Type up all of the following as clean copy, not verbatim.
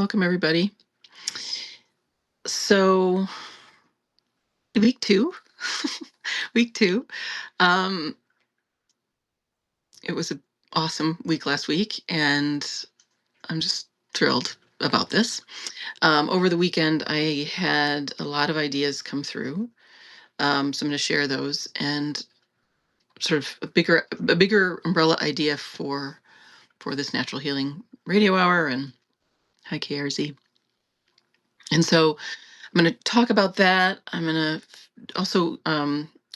Welcome, everybody. So, week two, week two. Um, it was an awesome week last week, and I'm just thrilled about this. Over the weekend, I had a lot of ideas come through, so I'm going to share those and sort of a bigger umbrella idea for this natural healing radio hour and Hi KRZ. And so I'm going to talk about that. I'm going to also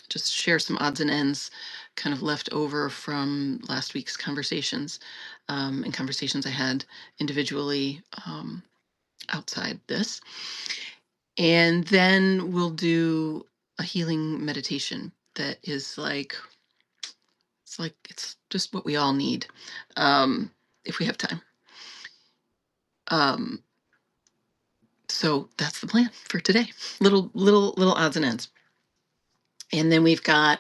just share some odds and ends kind of left over from last week's conversations and conversations I had individually outside this. And then we'll do a healing meditation that is it's just what we all need if we have time. So that's the plan for today. Little odds and ends. And then we've got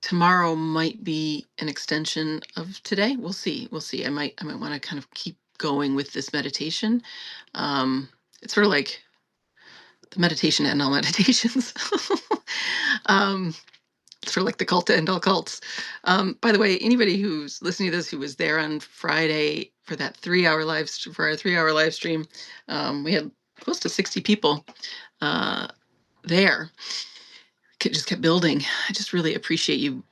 tomorrow might be an extension of today. We'll see. I might want to kind of keep going with this meditation. It's sort of like the meditation and all meditations. It's sort of like the cult to end all cults. By the way, anybody who's listening to this who was there on Friday for that 3-hour live stream, we had close to 60 people there. It just kept building. I just really appreciate you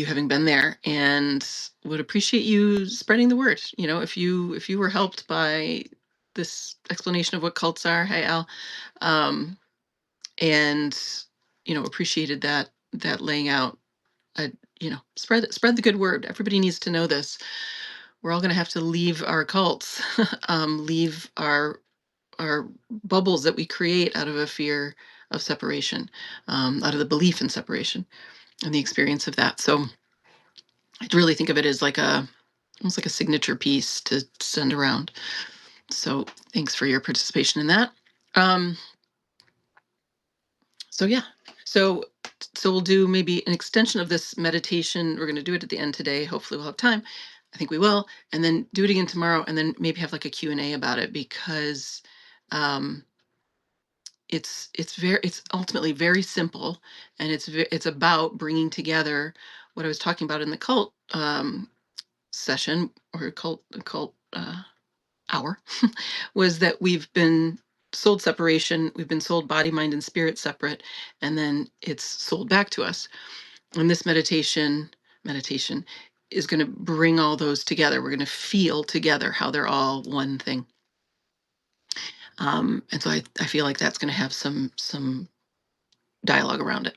having been there, and would appreciate you spreading the word. If you were helped by this explanation of what cults are, hey Al, and appreciated that laying out. Spread the good word. Everybody needs to know this. We're all going to have to leave our cults, leave our bubbles that we create out of a fear of separation, out of the belief in separation and the experience of that. So I really think of it as almost like a signature piece to send around. So thanks for your participation in that. So we'll do maybe an extension of this meditation. We're going to do it at the end today. Hopefully we'll have time. I think we will. And then do it again tomorrow, and then maybe have like a Q&A about it, because it's ultimately very simple, and it's about bringing together what I was talking about in the cult session, or cult hour, was that we've been sold separation. We've been sold body, mind, and spirit separate, and then it's sold back to us. And this meditation is going to bring all those together. We're going to feel together how they're all one thing. And so I feel like that's going to have some dialogue around it.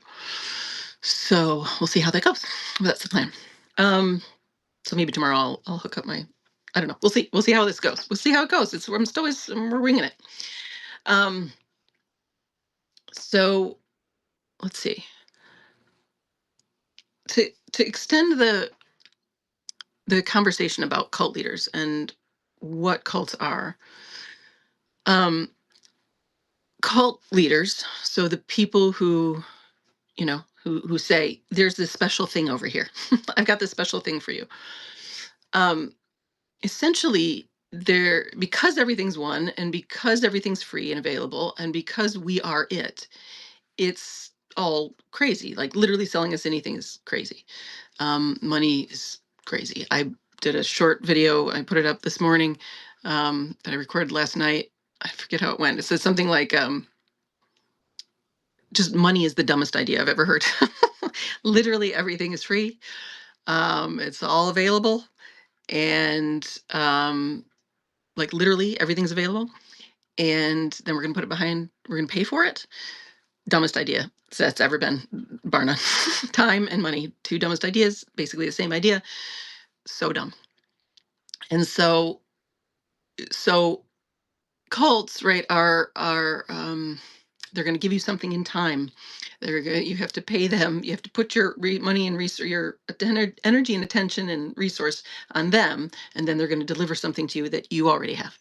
So we'll see how that goes. That's the plan. So maybe tomorrow I'll hook up my, I don't know. We'll see. We'll see how this goes. We'll see how it goes. We're winging it. So let's see. To extend the conversation about cult leaders and what cults are. Cult leaders, so the people who say, there's this special thing over here. I've got this special thing for you. Essentially, because everything's one, and because everything's free and available, and because we are it's all crazy. Like, literally selling us anything is crazy. Money is crazy. I did a short video. I put it up this morning that I recorded last night. I forget how it went. It says something like, just money is the dumbest idea I've ever heard. Literally everything is free. It's all available. And literally everything's available. And then we're going to pay for it. Dumbest idea that's ever been, bar none. Time and money, two dumbest ideas, basically the same idea. So dumb. And so cults, right, are they're going to give you something in time. You have to pay them. You have to put your money and your energy and attention and resource on them, and then they're going to deliver something to you that you already have.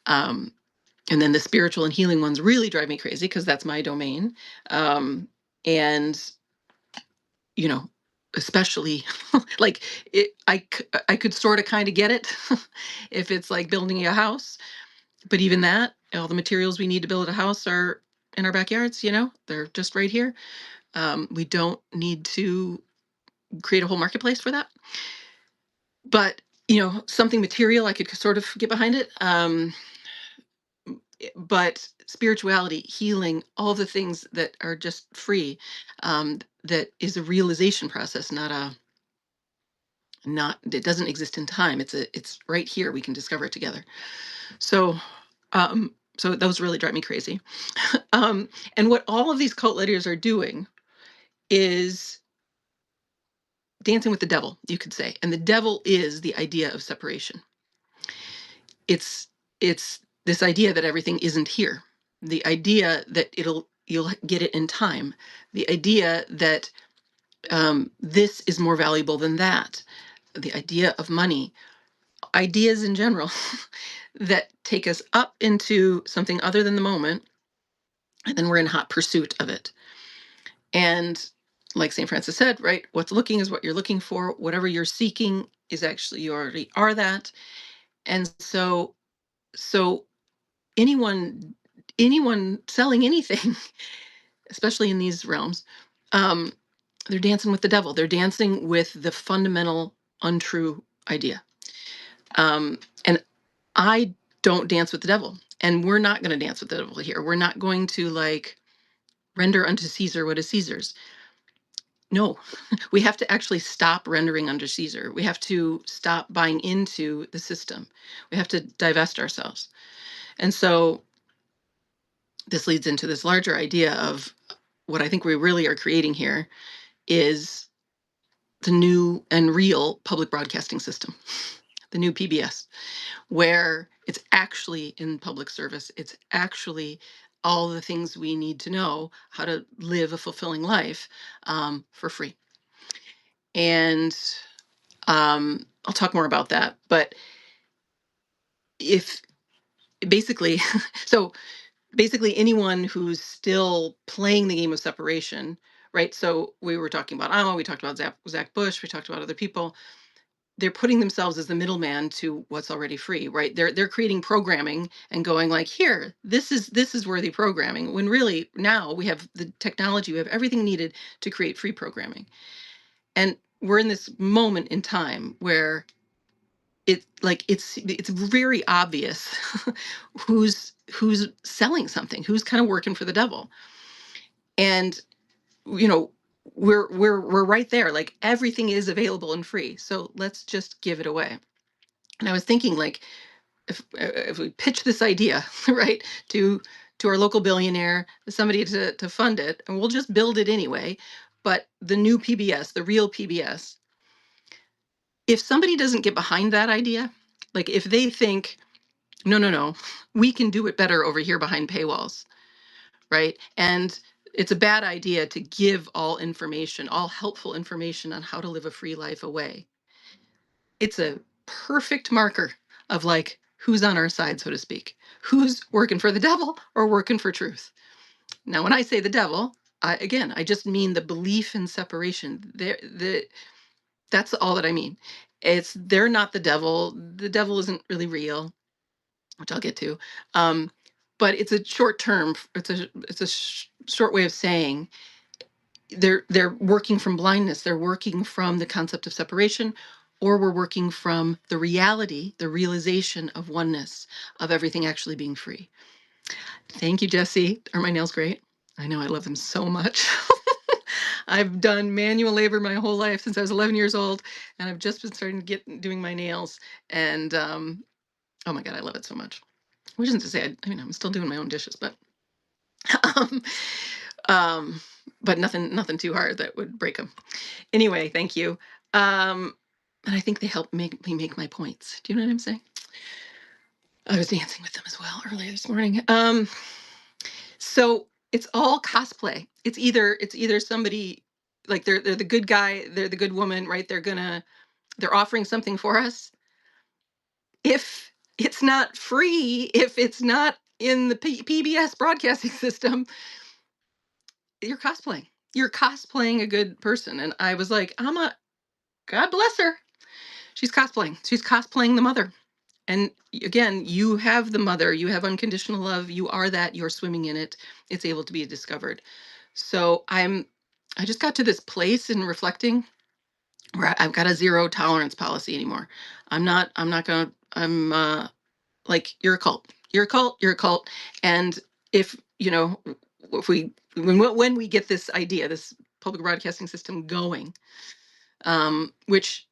And then the spiritual and healing ones really drive me crazy, because that's my domain. And especially like I could sort of kind of get it if it's like building a house, but even that, all the materials we need to build a house are in our backyards, they're just right here. We don't need to create a whole marketplace for that. But, something material, I could sort of get behind it. But spirituality, healing, all the things that are just free, that is a realization process, not it doesn't exist in time. It's right here. We can discover it together. So, so those really drive me crazy. And what all of these cult leaders are doing is dancing with the devil, you could say. And the devil is the idea of separation. It's this idea that everything isn't here. The idea that you'll get it in time. The idea that this is more valuable than that. The idea of money. Ideas in general that take us up into something other than the moment, and then we're in hot pursuit of it. And like St. Francis said, right, what's looking is what you're looking for. Whatever you're seeking is actually, you already are that. And so anyone selling anything, especially in these realms, um, they're dancing with the devil. They're dancing with the fundamental untrue idea. And I don't dance with the devil, and we're not going to dance with the devil here. We're not going to like render unto Caesar what is Caesar's. No, we have to actually stop rendering under Caesar. We have to stop buying into the system. We have to divest ourselves. And so this leads into this larger idea of what I think we really are creating here is the new and real public broadcasting system, the new PBS, where it's actually in public service. It's actually all the things we need to know how to live a fulfilling life, for free. And I'll talk more about that. But if basically, so basically anyone who's still playing the game of separation, right? So we were talking about Amma, we talked about Zach Bush, we talked about other people. They're putting themselves as the middleman to what's already free, right? They're creating programming and going like, here, this is worthy programming. When really now we have the technology, we have everything needed to create free programming, and we're in this moment in time where it's very obvious who's selling something, who's kind of working for the devil. And you know we're right there, like everything is available and free, so let's just give it away. And I was thinking, like, if we pitch this idea right to our local billionaire, somebody to fund it, and we'll just build it anyway. But the new PBS, the real PBS, if somebody doesn't get behind that idea, like if they think, no, we can do it better over here behind paywalls, right? And it's a bad idea to give all information, all helpful information on how to live a free life away. It's a perfect marker of like who's on our side, so to speak, who's working for the devil or working for truth. Now, when I say the devil, I just mean the belief in separation. That's all that I mean. They're not the devil. The devil isn't really real, which I'll get to. But it's a short term. It's a short way of saying they're working from blindness. They're working from the concept of separation, or we're working from the reality, the realization of oneness, of everything actually being free. Thank you, Jesse. Are my nails great? I know, I love them so much. I've done manual labor my whole life since I was 11 years old, and I've just been starting to get doing my nails. And oh my God, I love it so much. Which isn't to say, I'm still doing my own dishes, but um, um, but nothing too hard that would break them. Anyway, thank you. And I think they help make me make my points. Do you know what I'm saying? I was dancing with them as well earlier this morning. So it's all cosplay. It's either somebody like they're the good guy, they're the good woman, right? They're offering something for us. If it's not free, if it's not in the PBS broadcasting system, you're cosplaying. You're cosplaying a good person." And I was like, God bless her. She's cosplaying. She's cosplaying the mother. And again, you have the mother, you have unconditional love, you are that, you're swimming in it. It's able to be discovered. So I just got to this place in reflecting where I've got a zero tolerance policy anymore. I'm not gonna, like, you're a cult. You're a cult, you're a cult. And if, if when we get this idea, this public broadcasting system going, which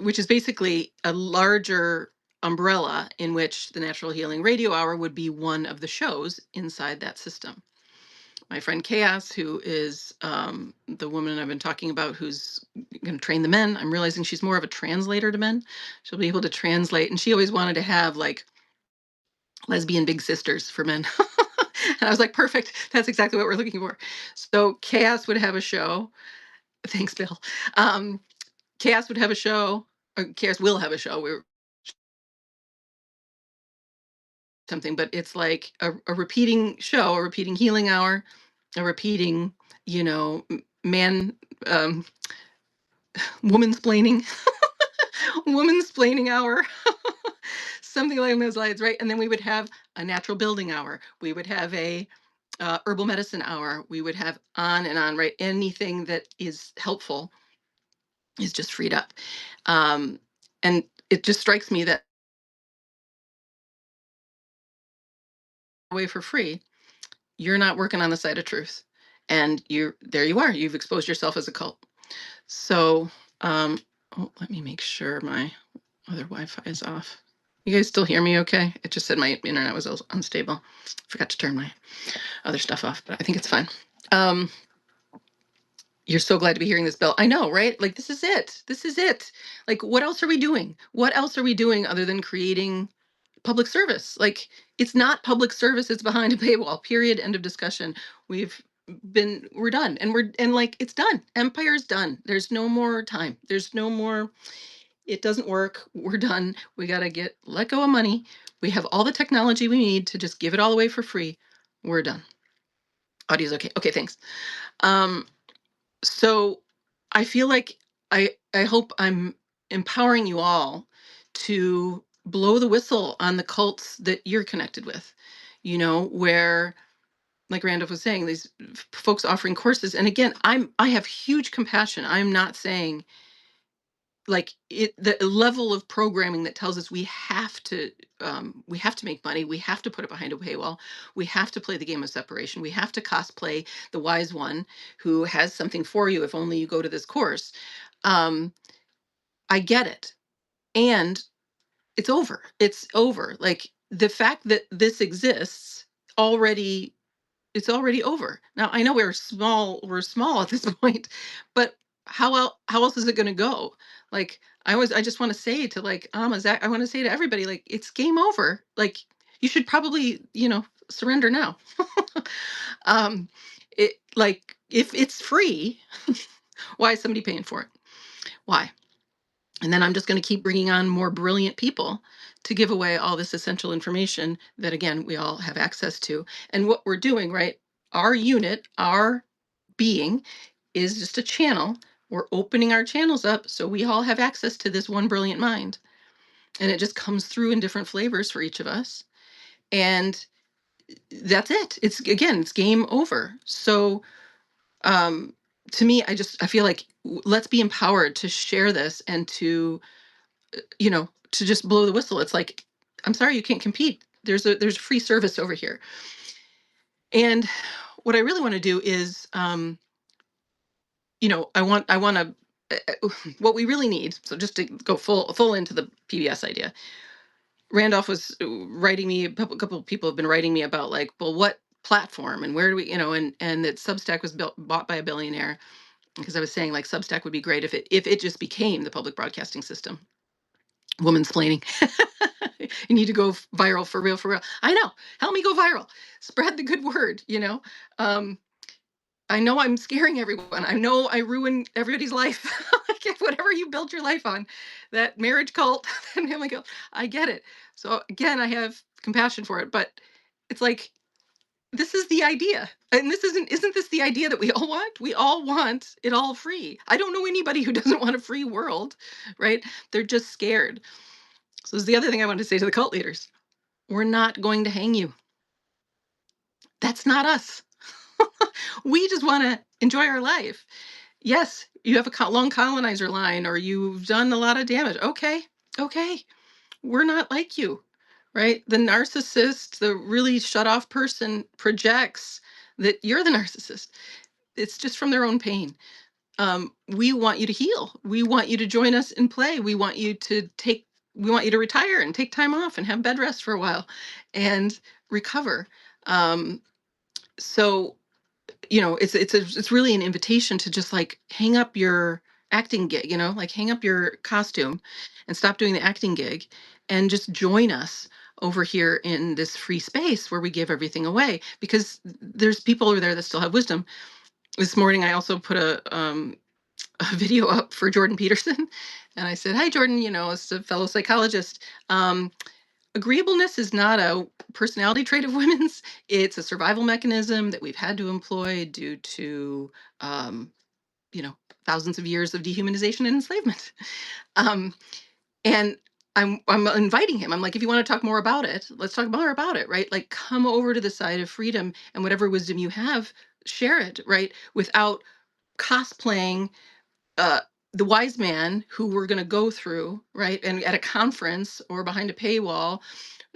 is basically a larger umbrella in which the Natural Healing Radio Hour would be one of the shows inside that system. My friend Chaos, who is the woman I've been talking about, who's going to train the men, I'm realizing she's more of a translator to men. She'll be able to translate, and she always wanted to have like lesbian big sisters for men. And I was like, perfect. That's exactly what we're looking for. So Chaos would have a show. Thanks, Bill. Um, Chaos would have a show. Or Chaos will have a show. We're something, but it's like a repeating show, a repeating healing hour, a repeating, man, um, woman splaining, woman splaining hour, something along those lines, right? And then we would have a natural building hour. We would have a herbal medicine hour. We would have on and on, right? Anything that is helpful is just freed up. And it just strikes me that away for free, you're not working on the side of truth. And there you are. You've exposed yourself as a cult. So, let me make sure my other Wi-Fi is off. You guys still hear me okay? It just said my internet was unstable. Forgot to turn my other stuff off, but I think it's fine. Um, you're so glad to be hearing this, Bill. I know, right? Like, this is it. This is it. Like, what else are we doing? What else are we doing other than creating public service? Like, it's not public service, it's behind a paywall. Period. End of discussion. We're done. And like, it's done. Empire's done. There's no more time. There's no more, it doesn't work. We're done. We got to let go of money. We have all the technology we need to just give it all away for free. We're done. Audio's okay. Okay, thanks. Um, so I feel like I hope I'm empowering you all to blow the whistle on the cults that you're connected with, where, like Randolph was saying, these folks offering courses. And again, I have huge compassion. I'm not saying like the level of programming that tells us we have to make money, we have to put it behind a paywall, we have to play the game of separation, we have to cosplay the wise one who has something for you if only you go to this course. um I get it. And it's over. Like, the fact that this exists already, it's already over. Now I know we're small at this point, but how else is it going to go? Like, I just want to say to, like, Zach, I want to say to everybody, like, it's game over. Like, you should probably, surrender now. um it, like, if it's free, why is somebody paying for it? Why? And then I'm just going to keep bringing on more brilliant people to give away all this essential information that, again, we all have access to. And what we're doing, right? Our unit, our being, is just a channel. We're opening our channels up so we all have access to this one brilliant mind. And it just comes through in different flavors for each of us. And that's it. It's game over. So, um, to me, I feel like, let's be empowered to share this and to just blow the whistle. It's like, I'm sorry, you can't compete. There's free service over here. And what I really want to do is, I want to, what we really need. So just to go full into the PBS idea, Randolph was writing me. A couple of people have been writing me about, like, well, what platform and where do we, and that Substack was bought by a billionaire, because I was saying, like, Substack would be great if it just became the public broadcasting system. Woman splaining. You need to go viral, for real, for real. I know. Help me go viral. Spread the good word, Um, I know I'm scaring everyone. I know I ruin everybody's life. Like, whatever you built your life on, that marriage cult, that family cult, I get it. So again, I have compassion for it, but it's like, This is the idea. And this isn't this the idea that we all want? We all want it all free. I don't know anybody who doesn't want a free world, right? They're just scared. So this is the other thing I wanted to say to the cult leaders. We're not going to hang you. That's not us. We just want to enjoy our life. Yes, you have a long colonizer line or you've done a lot of damage. Okay. Okay. We're not like you, right? The narcissist, the really shut off person projects that you're the narcissist. It's just from their own pain. We want you to heal. We want you to join us in play. We want you to retire and take time off and have bed rest for a while and recover. Um, so it's really an invitation to just like hang up your acting gig, like hang up your costume and stop doing the acting gig and just join us over here in this free space where we give everything away because there's people over there that still have wisdom. This morning I also put a video up for Jordan Peterson and I said, hi Jordan, as a fellow psychologist, agreeableness is not a personality trait of women's. It's a survival mechanism that we've had to employ due to, um, you know, thousands of years of dehumanization and enslavement. Um, and I'm inviting him. I'm like, if you want to talk more about it, let's talk more about it, right? Like, come over to the side of freedom and whatever wisdom you have, share it, right? Without cosplaying uh, the wise man who we're going to go through, right? And at a conference or behind a paywall,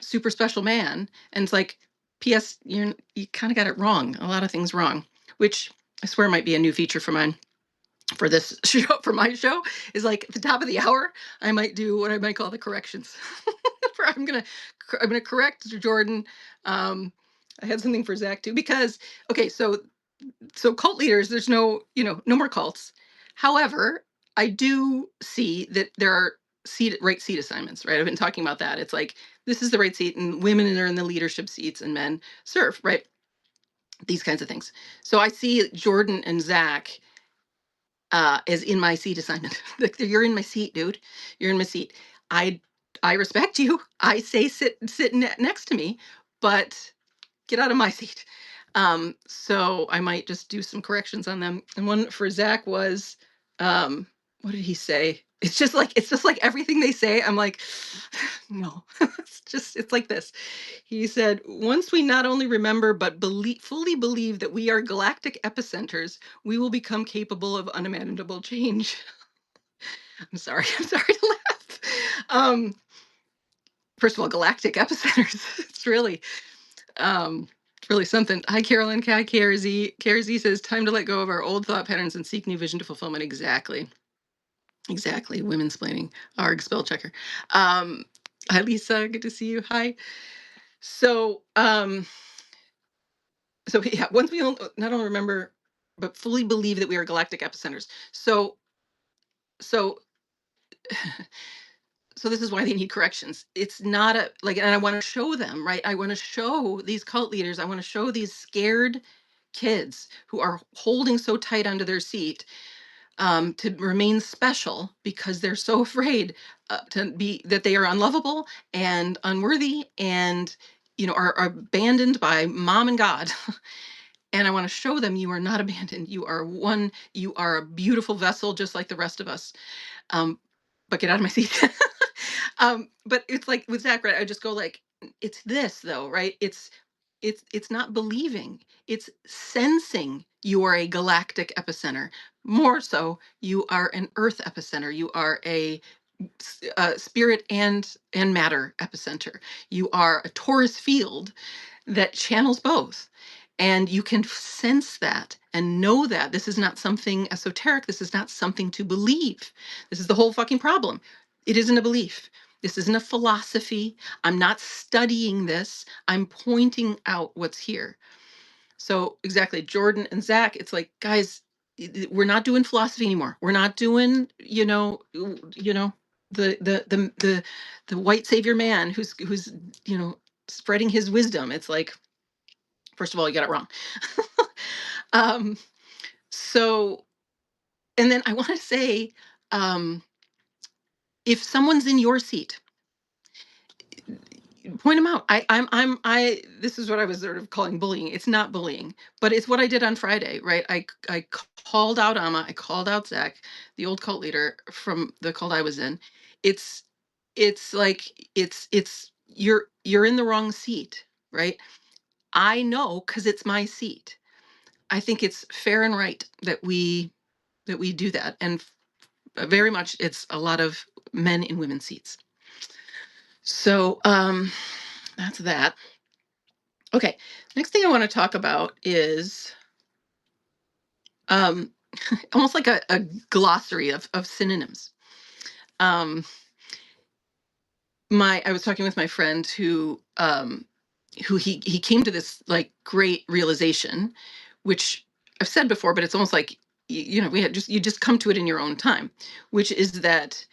super special man. And it's like, P.S. You kind of got it wrong. A lot of things wrong, which I swear might be a new feature for mine for this show, for my show, is like at the top of the hour, I might do what I might call the corrections. I'm gonna correct Jordan. Um, I had something for Zach too, because okay, so cult leaders, there's no more cults. However, I do see that there are right seat assignments, right? I've been talking about that. It's like this is the right seat, and women are in the leadership seats, and men serve, right? These kinds of things. So I see Jordan and Zach as in my seat assignment. Like, you're in my seat, dude. You're in my seat. I I respect you. I say sit next to me, but get out of my seat. So I might just do some corrections on them. And one for Zach was, what did he say? It's just like everything they say. I'm like, no, it's like this. He said, once we not only remember, but fully believe that we are galactic epicenters, we will become capable of unimaginable change. I'm sorry. I'm sorry to laugh. Um, First of all, galactic epicenters. Um, it's really something. Hi, Carolyn. Hi, KRZ. KRZ says, time to let go of our old thought patterns and seek new vision to fulfillment. Exactly. Exactly. Women's planning. Arg spell checker. Hi, Lisa. Good to see you. Hi. So, yeah, once we not only remember, but fully believe that we are galactic epicenters. So, so this is why they need corrections. It's not and I want to show them, right? I want to show these cult leaders, I want to show these scared kids who are holding so tight onto their seat, to remain special because they're so afraid that they are unlovable and unworthy and are abandoned by mom and God. And I want to show them you are not abandoned. You are a beautiful vessel just like the rest of us. But get out of my seat. But it's like with Zach, right? I just go like, it's this though, right? It's not believing, it's sensing you are a galactic epicenter. More so, you are an Earth epicenter. You are a spirit and matter epicenter. You are a torus field that channels both. And you can sense that and know that this is not something esoteric. This is not something to believe. This is the whole fucking problem. It isn't a belief. This isn't a philosophy. I'm not studying this. I'm pointing out what's here. So exactly, Jordan and Zach, it's like, guys, we're not doing philosophy anymore. We're not doing, the white savior man who's spreading his wisdom. It's like, first of all, you got it wrong. um, so, and then I want to say, if someone's in your seat, Point them out. I this is what I was sort of calling bullying. It's not bullying, but it's what I did on Friday, right? I called out Amma, I called out Zach, the old cult leader from the cult I was in. It's it's like it's you're in the wrong seat, right? I know because it's my seat. I think it's fair and right that we do that, and very much it's a lot of men in women's seats. So that's that. Okay, next thing I want to talk about is um, almost like a glossary of synonyms. Um, I was talking with my friend who he came to this like great realization, which I've said before, but it's almost like you know you just come to it in your own time, which is that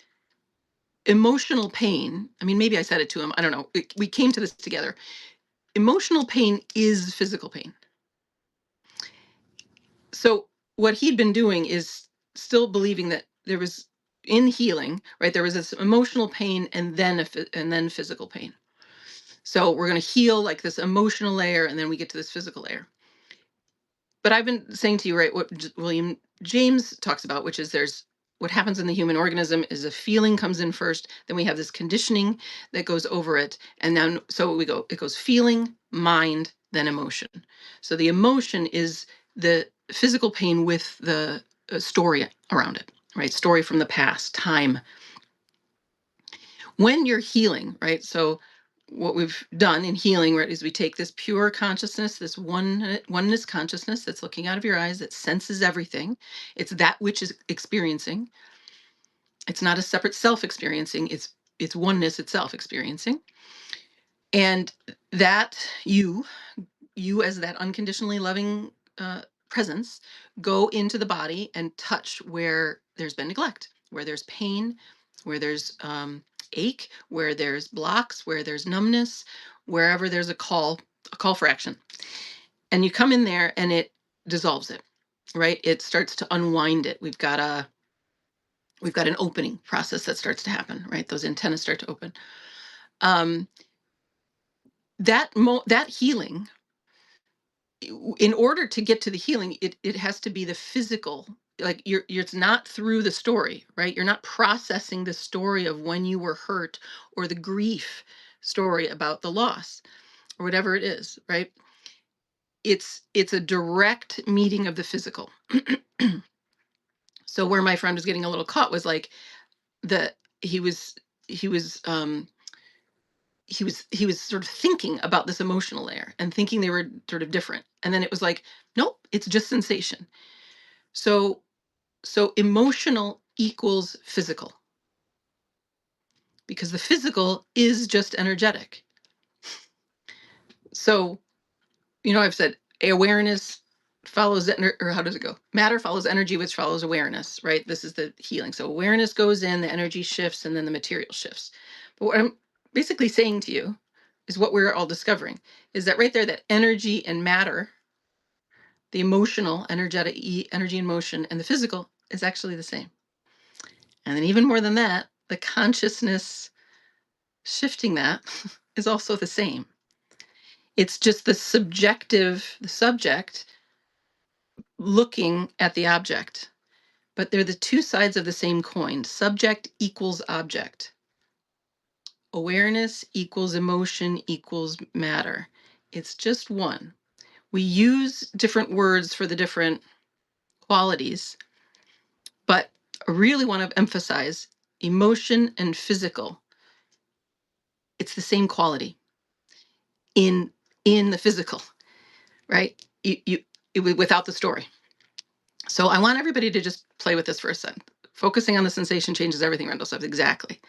emotional pain. I mean, maybe I said it to him. I don't know. We came to this together. Emotional pain is physical pain. So what he'd been doing is still believing that there was in healing, right? There was this emotional pain and then and then physical pain. So we're going to heal like this emotional layer and then we get to this physical layer. But I've been saying to you, right, what William James talks about, which is there's what happens in the human organism is a feeling comes in first, then we have this conditioning that goes over it, and then so it goes feeling, mind, then emotion. So the emotion is the physical pain with the story around it, right? Story from the past, time. When you're healing, right? So what we've done in healing, right, is we take this pure consciousness, this oneness consciousness that's looking out of your eyes, that senses everything. It's that which is experiencing. It's not a separate self experiencing. It's oneness itself experiencing. And that you as that unconditionally loving presence, go into the body and touch where there's been neglect, where there's pain, where there's ache, where there's blocks, where there's numbness, wherever there's a call for action. And you come in there and it dissolves it, right? It starts to unwind it. We've got an opening process that starts to happen, right? Those antennas start to open. Um, that healing, in order to get to the healing, it has to be the physical. Like it's not through the story, right? You're not processing the story of when you were hurt or the grief story about the loss or whatever it is, right? It's a direct meeting of the physical. So where my friend was getting a little caught was like the he was he was he was sort of thinking about this emotional layer and thinking they were sort of different, and then it was like, nope, it's just sensation. So emotional equals physical, because the physical is just energetic. So, I've said awareness follows or how does it go? Matter follows energy, which follows awareness, right? This is the healing. So awareness goes in, the energy shifts, and then the material shifts. But what I'm basically saying to you is what we're all discovering is that right there, that energy and matter, the emotional, energetic energy and motion, and the physical is actually the same. And then even more than that, the consciousness shifting that is also the same. It's just the subject looking at the object, but they're the two sides of the same coin. Subject equals object. Awareness equals emotion equals matter. It's just one. We use different words for the different qualities, but I really want to emphasize emotion and physical. It's the same quality in the physical, right? Without the story. So I want everybody to just play with this for a second. Focusing on the sensation changes everything, Randall says. Exactly.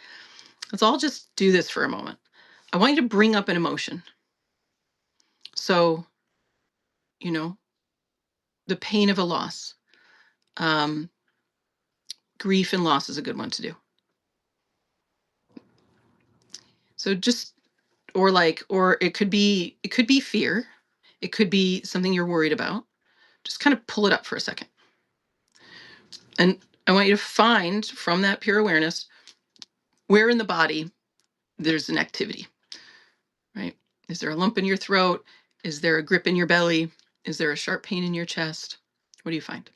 Let's all just do this for a moment. I want you to bring up an emotion. So, the pain of a loss. Grief and loss is a good one to do. So just, or it could be fear. It could be something you're worried about. Just kind of pull it up for a second. And I want you to find from that pure awareness where in the body there's an activity. Is there a lump in your throat? Is there a grip in your belly? Is there a sharp pain in your chest? What do you find?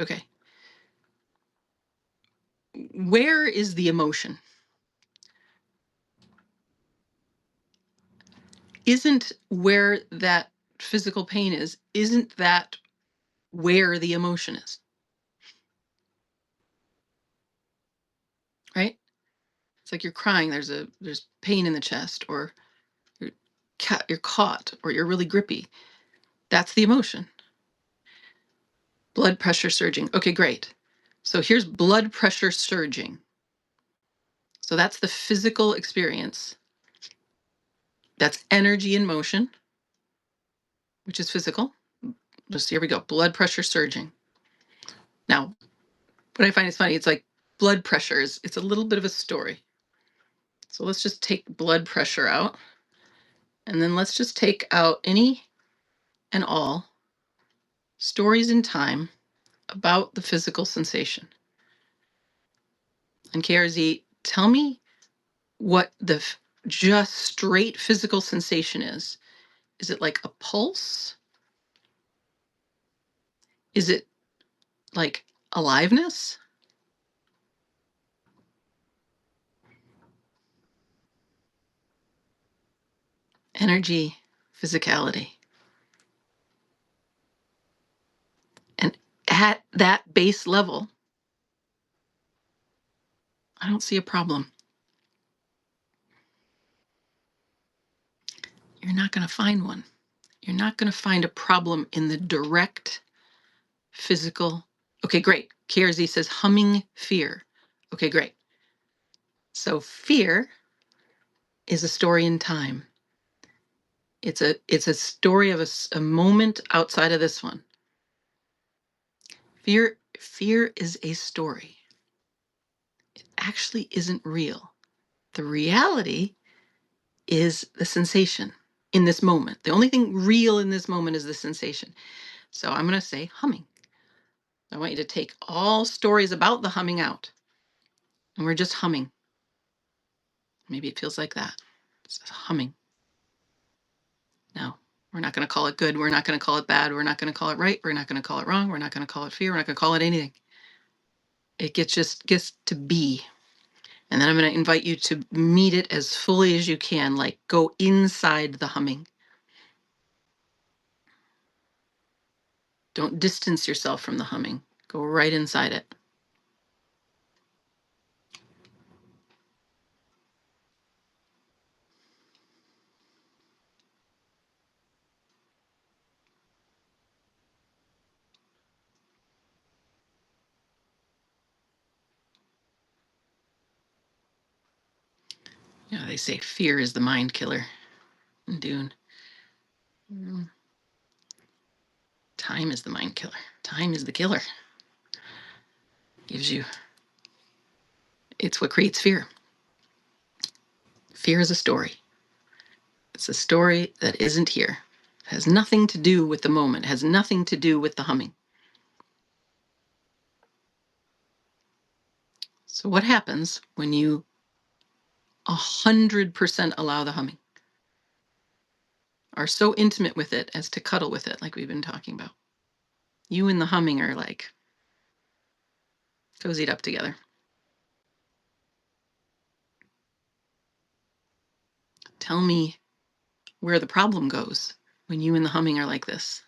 Okay. Where is the emotion? Isn't where that physical pain is, isn't that where the emotion is? Right? It's like you're crying, there's pain in the chest, or you're you're caught, or you're really grippy. That's the emotion. Blood pressure surging. Okay, great. So here's blood pressure surging. So that's the physical experience. That's energy in motion, which is physical. Just here we go. Blood pressure surging. Now, what I find is funny, it's like blood pressure it's a little bit of a story. So let's just take blood pressure out. And then let's just take out any and all stories in time about the physical sensation. And KRZ, tell me what the just straight physical sensation is. Is it like a pulse? Is it like aliveness? Energy, physicality. And at that base level, I don't see a problem. You're not going to find one. You're not going to find a problem in the direct physical. Okay, great. KRZ says humming fear. Okay, great. So fear is a story in time. It's a story of a moment outside of this one. Fear is a story. It actually isn't real. The reality is the sensation in this moment. The only thing real in this moment is the sensation. So I'm going to say humming. I want you to take all stories about the humming out. And we're just humming. Maybe it feels like that. It's humming. No, we're not going to call it good. We're not going to call it bad. We're not going to call it right. We're not going to call it wrong. We're not going to call it fear. We're not going to call it anything. It gets to be. And then I'm going to invite you to meet it as fully as you can, like go inside the humming. Don't distance yourself from the humming. Go right inside it. Yeah, they say fear is the mind killer in Dune. Time is the mind killer. Time is the killer. Gives you, it's what creates fear. Fear is a story. It's a story that isn't here. It has nothing to do with the moment. It has nothing to do with the humming. So what happens when you 100% allow the humming? Are so intimate with it as to cuddle with it, like we've been talking about. You and the humming are like cozied up together. Tell me where the problem goes when you and the humming are like this.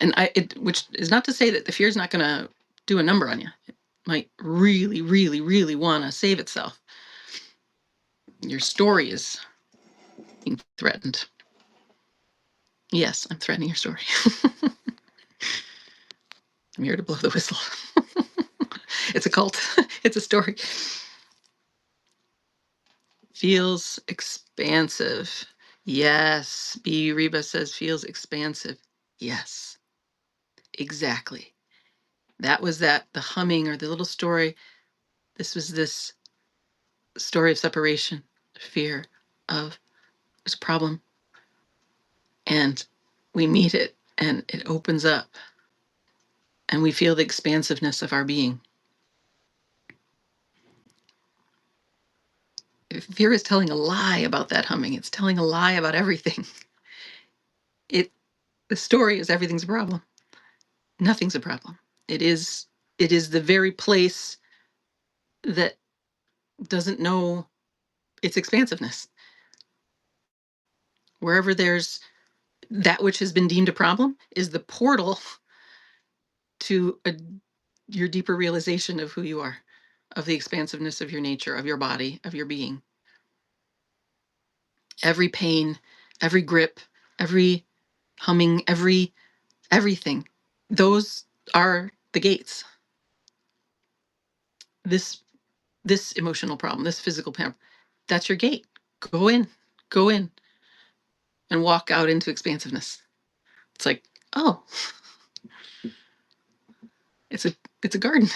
And which is not to say that the fear is not going to do a number on you. It might really, really, really want to save itself. Your story is being threatened. Yes, I'm threatening your story. I'm here to blow the whistle. It's a cult. It's a story. Feels expansive. Yes. B. Reba says feels expansive. Yes, exactly. That was that, the humming or the little story. This was this story of separation, fear of there's a problem. And we meet it and it opens up. and we feel the expansiveness of our being. Fear is telling a lie about that humming. It's telling a lie about everything. The story is everything's a problem. Nothing's a problem. It is the very place that doesn't know its expansiveness. Wherever there's that which has been deemed a problem is the portal to your deeper realization of who you are, of the expansiveness of your nature, of your body, of your being. Every pain, every grip, every humming, everything, those are the gates. This emotional problem, this physical pain, that's your gate. Go in and walk out into expansiveness. It's like, oh, it's a garden.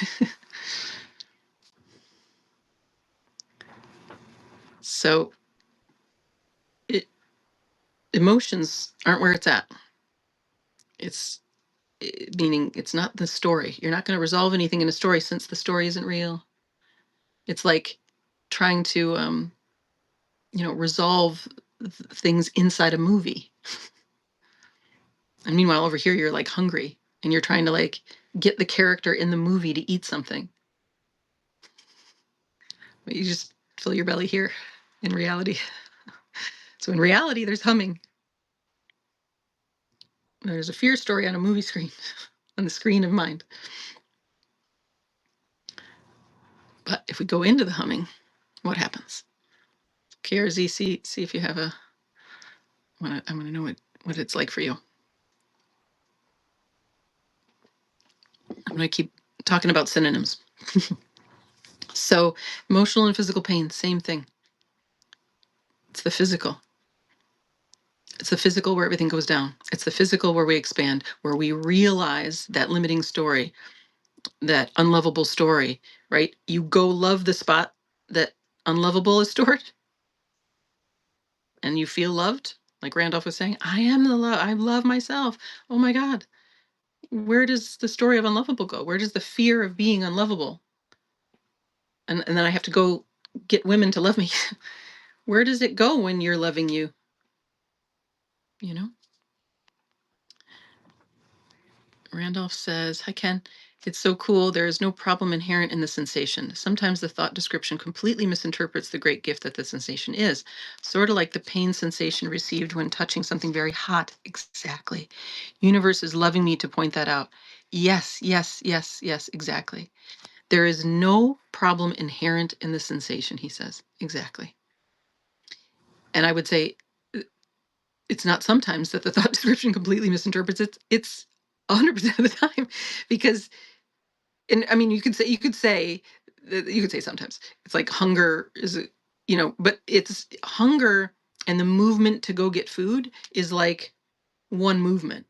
So emotions aren't where it's at. It's meaning it's not the story. You're not going to resolve anything in a story since the story isn't real. It's like trying to resolve things inside a movie. And meanwhile, over here, you're like hungry and you're trying to like get the character in the movie to eat something. But you just fill your belly here in reality. So in reality, there's humming. There's a fear story on a movie screen, on the screen of mind. But if we go into the humming, what happens? KRZ, see if you have a. I want to know what it's like for you. I'm going to keep talking about synonyms. So emotional and physical pain, same thing. It's the physical. It's the physical where everything goes down. It's the physical where we expand, where we realize that limiting story, that unlovable story, right? You go love the spot that unlovable is stored and you feel loved. Like Randolph was saying, I am the love. I love myself. Oh my God. Where does the story of unlovable go? Where does the fear of being unlovable? And then I have to go get women to love me. Where does it go when you're loving you? You know? Randolph says, hi, Ken. It's so cool. There is no problem inherent in the sensation. Sometimes the thought description completely misinterprets the great gift that the sensation is. Sort of like the pain sensation received when touching something very hot. Exactly. Universe is loving me to point that out. Yes, yes, yes, yes, exactly. There is no problem inherent in the sensation, he says. Exactly. And I would say it's not sometimes that the thought description completely misinterprets it. It's 100% of the time, because, and I mean, you could say sometimes it's like hunger is, but it's hunger and the movement to go get food is like one movement,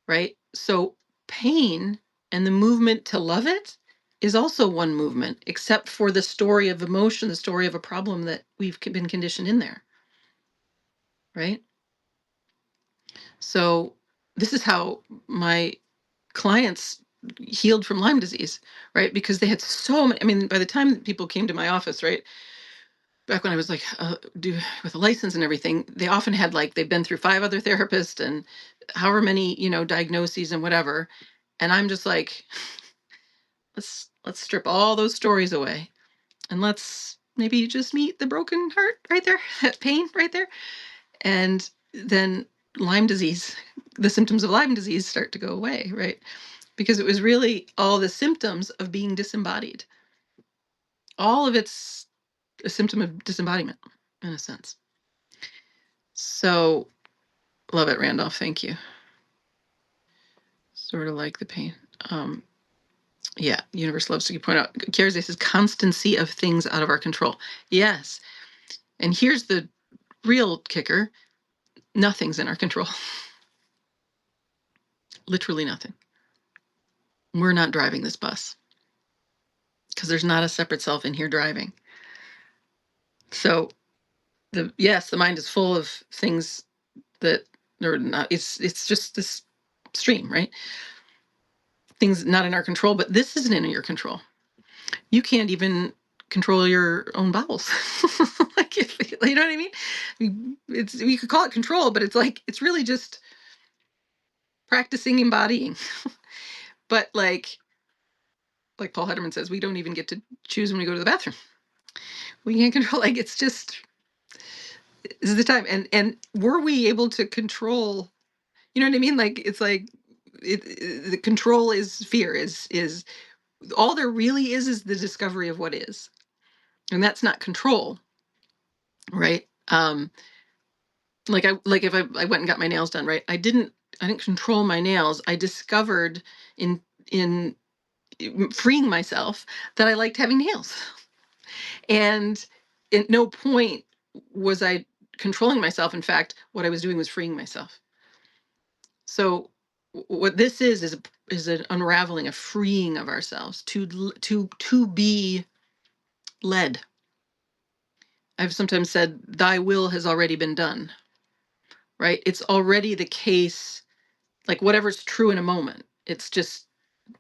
right? So pain and the movement to love it is also one movement, except for the story of emotion, the story of a problem that we've been conditioned in there, right? So this is how my clients healed from Lyme disease, right? Because they had so many, I mean, by the time people came to my office, right? Back when I was like, with a license and everything, they often had like, they've been through 5 other therapists and however many, diagnoses and whatever. And I'm just like, let's strip all those stories away and let's maybe just meet the broken heart right there, that pain right there. And then Lyme disease, the symptoms of Lyme disease start to go away, right? Because it was really all the symptoms of being disembodied. All of it's a symptom of disembodiment, in a sense. So, love it, Randolph. Thank you. Sort of like the pain. Yeah, universe loves to point out. Kierze says constancy of things out of our control. Yes. And here's the real kicker. Nothing's in our control. Literally nothing. We're not driving this bus because there's not a separate self in here driving. So the mind is full of things that are not, it's just this stream, right? things not in our control, but this isn't in your control. You can't even control your own bowels. Like, you know what I mean? It's, you could call it control, but it's like, it's really just practicing embodying. But like Paul Hederman says, we don't even get to choose when we go to the bathroom. We can't control, like, it's just, this is the time. And were we able to control, you know what I mean? Like, it's like, the control is fear, is all there really is the discovery of what is. And that's not control, right? Like if I went and got my nails done, right? I didn't control my nails. I discovered in freeing myself that I liked having nails. And at no point was I controlling myself. In fact, what I was doing was freeing myself. So what this is an unraveling, a freeing of ourselves to be led. I've sometimes said, thy will has already been done, right? It's already the case, like whatever's true in a moment. It's just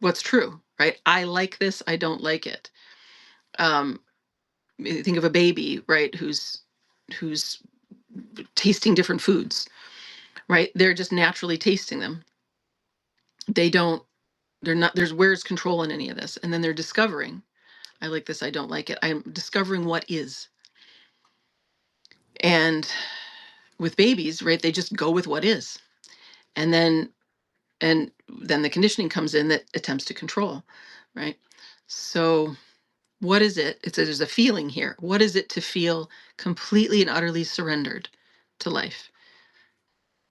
what's true, right? I like this, I don't like it. Think of a baby, right, who's tasting different foods, right? They're just naturally tasting them. They're not, where's control in any of this? And then they're discovering, I like this, I don't like it. I'm discovering what is. And with babies, right, they just go with what is. And then the conditioning comes in that attempts to control, right? So what is it? There's a feeling here. What is it to feel completely and utterly surrendered to life?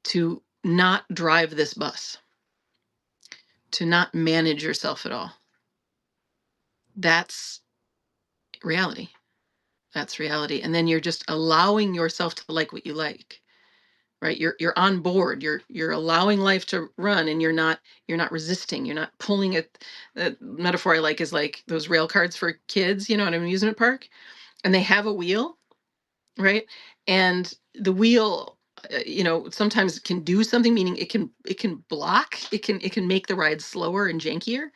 To not drive this bus, to not manage yourself at all. That's reality. That's reality. And then you're just allowing yourself to like what you like, right? You're on board. You're allowing life to run, and you're not resisting. You're not pulling it. The metaphor I like is like those rail cars for kids, at an amusement park, and they have a wheel, right? And the wheel, sometimes can do something, meaning it can block, it can make the ride slower and jankier,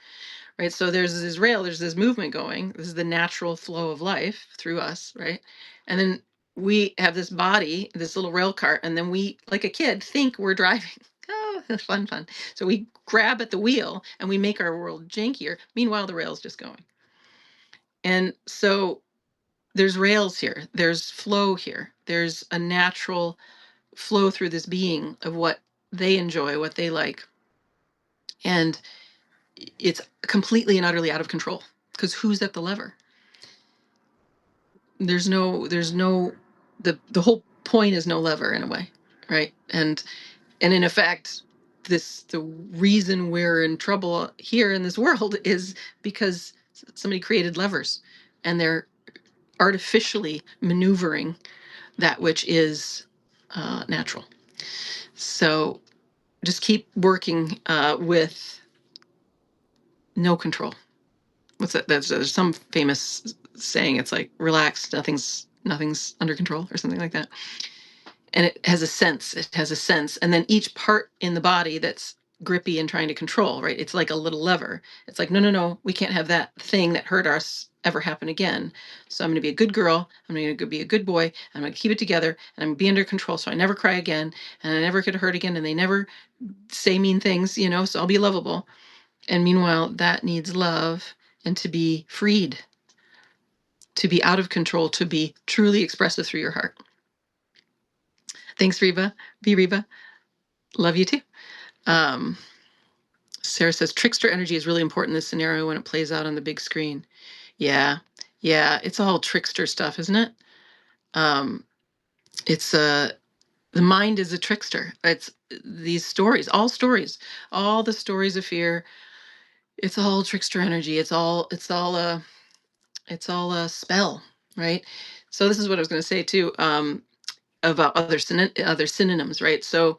right? So there's this rail, there's this movement going. This is the natural flow of life through us, right? And then we have this body, this little rail cart, and then we, like a kid, think we're driving. Oh, fun. So we grab at the wheel and we make our world jankier. Meanwhile, the rail's just going. And so there's rails here, there's flow here, there's a natural flow through this being of what they enjoy, what they like. And it's completely and utterly out of control, because who's at the lever? There's no, the whole point is no lever, in a way, right? And in effect, the reason we're in trouble here in this world is because somebody created levers, and they're artificially maneuvering that which is natural. So just keep working with no control. What's that? There's some famous saying. It's like, relax, nothing's under control, or something like that. And it has a sense. And then each part in the body that's grippy and trying to control, right? It's like a little lever. It's like, no, we can't have that thing that hurt us ever happen again. So I'm going to be a good girl. I'm going to be a good boy. I'm going to keep it together, and I'm going to be under control, so I never cry again, and I never get hurt again, and they never say mean things, so I'll be lovable. And meanwhile, that needs love, and to be freed, to be out of control, to be truly expressive through your heart. Thanks, Reba. Be Reba. Love you too. Sarah says, trickster energy is really important in this scenario when it plays out on the big screen. Yeah, it's all trickster stuff, isn't it? It's the mind is a trickster. It's these stories, all the stories of fear. It's all trickster energy. It's all a spell, right? So this is what I was going to say too, about other synonyms, right? So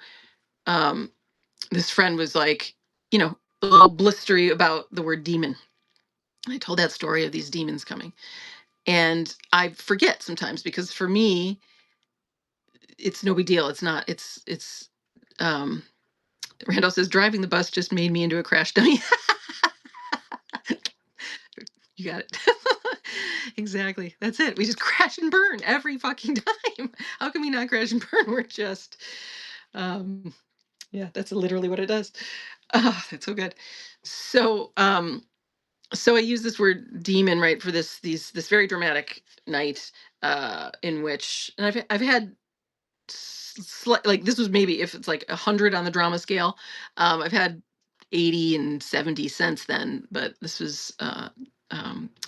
this friend was like, a little blistery about the word demon. I told that story of these demons coming, and I forget sometimes, because for me, it's no big deal. It's not. It's Randall says, driving the bus just made me into a crash dummy. You got it. Exactly. That's it. We just crash and burn every fucking time. How can we not crash and burn? We're just, yeah, that's literally what it does. Oh, that's so good. So, so I use this word demon, right, for this very dramatic night, in which, and I've had like, this was maybe, if it's like 100 on the drama scale, I've had 80 and 70 since then, but this was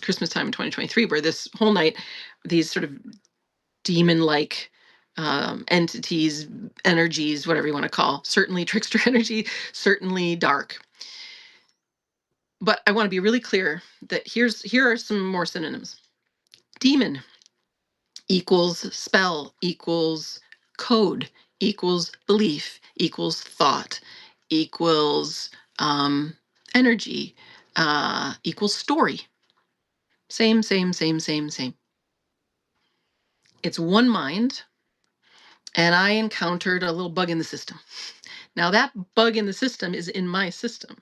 Christmas time in 2023, where this whole night, these sort of demon-like entities, energies, whatever you want to call, certainly trickster energy, certainly dark. But I want to be really clear that here are some more synonyms. Demon equals spell, equals code, equals belief, equals thought, equals energy, equals story. Same, same, same, same, same. It's one mind, and I encountered a little bug in the system. Now that bug in the system is in my system.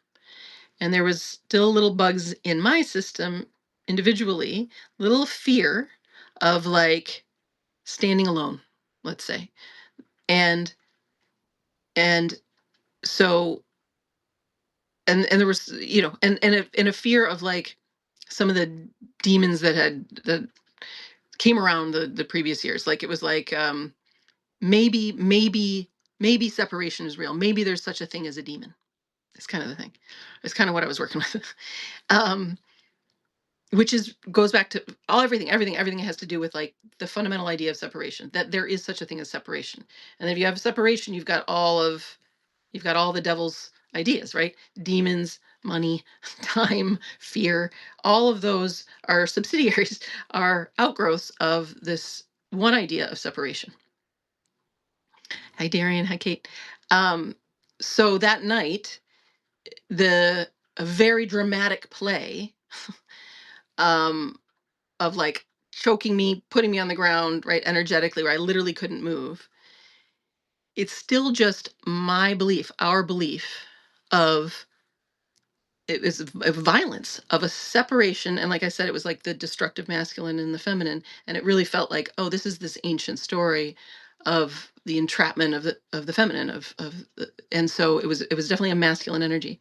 And there was still little bugs in my system individually, little fear of like standing alone, let's say. And so and there was, you know, and a fear of like some of the demons that came around the previous years. Like it was like maybe separation is real. Maybe there's such a thing as a demon. It's kind of the thing. It's kind of what I was working with. Which is goes back to everything has to do with like the fundamental idea of separation, that there is such a thing as separation. And if you have separation, you've got all the devil's ideas, right? Demons, money, time, fear, all of those are subsidiaries, are outgrowths of this one idea of separation. Hi Darian, hi Kate. So that night, a very dramatic play of like choking me, putting me on the ground, right, energetically, where I literally couldn't move. It's still just my belief, our belief of it was a violence, of a separation. And like I said, it was like the destructive masculine and the feminine. And it really felt like, oh, this is this ancient story of the entrapment of the feminine, and so it was definitely a masculine energy.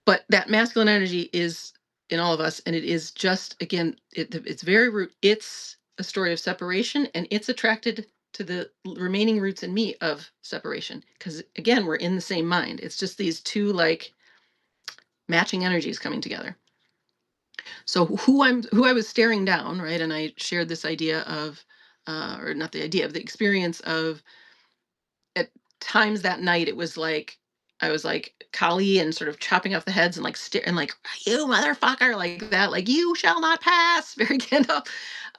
But that masculine energy is in all of us, and it is just, again, it's very root. It's a story of separation, and it's attracted to the remaining roots in me of separation, because again, we're in the same mind. It's just these two like matching energies coming together. So who I was staring down, right, and I shared this idea of or not the idea of the experience of, at times that night, it was like I was like Kali and sort of chopping off the heads and like and like, you motherfucker, like that, like you shall not pass, very Gandalf.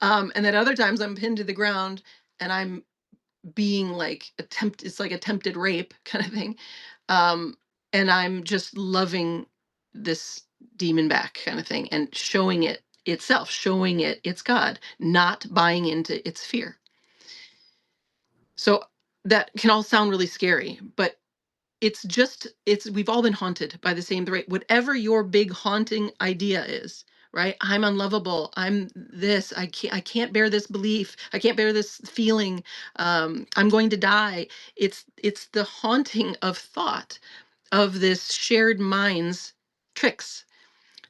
And then other times I'm pinned to the ground and I'm being like it's like attempted rape kind of thing. Um, and I'm just loving this demon back kind of thing, and showing it itself, showing it its God, not buying into its fear. So that can all sound really scary, but we've all been haunted by the same, right? Whatever your big haunting idea is, right? I'm unlovable. I'm this. I can't bear this belief. I can't bear this feeling. I'm going to die. It's the haunting of thought, of this shared mind's tricks,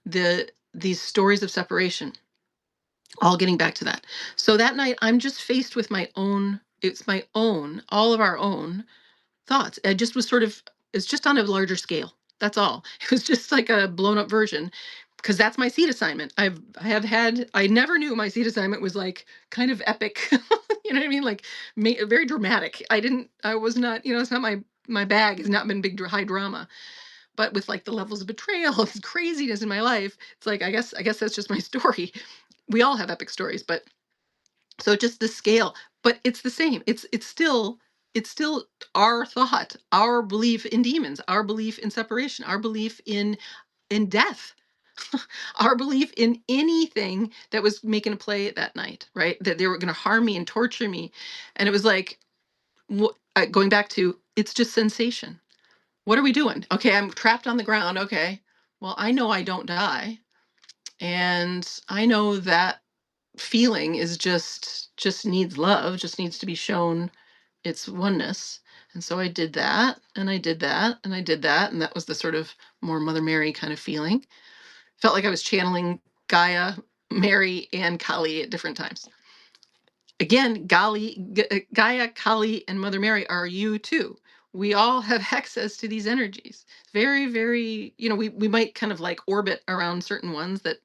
these stories of separation, all getting back to that. So that night I'm just faced with all of our own thoughts. I just was sort of, it's just on a larger scale. That's all. It was just like a blown up version, because that's my seed assignment. I never knew my seed assignment was like kind of epic. You know what I mean? Like very dramatic. I was not, it's not my bag has not been big high drama, but with like the levels of betrayal and craziness in my life, it's like, I guess that's just my story. We all have epic stories, but so just the scale, but it's the same. It's still our thought, our belief in demons, our belief in separation, our belief in death, our belief in anything that was making a play that night, right? That they were going to harm me and torture me. And it was like, going back to, it's just sensation. What are we doing? Okay, I'm trapped on the ground. Okay. Well, I know I don't die. And I know that feeling is just needs love, just needs to be shown its oneness. And so I did that, and I did that, and I did that, and that was the sort of more Mother Mary kind of feeling. Felt like I was channeling Gaia, Mary, and Kali at different times. Again, Gaia, Kali, and Mother Mary are you too. We all have access to these energies. Very, very, we might kind of like orbit around certain ones that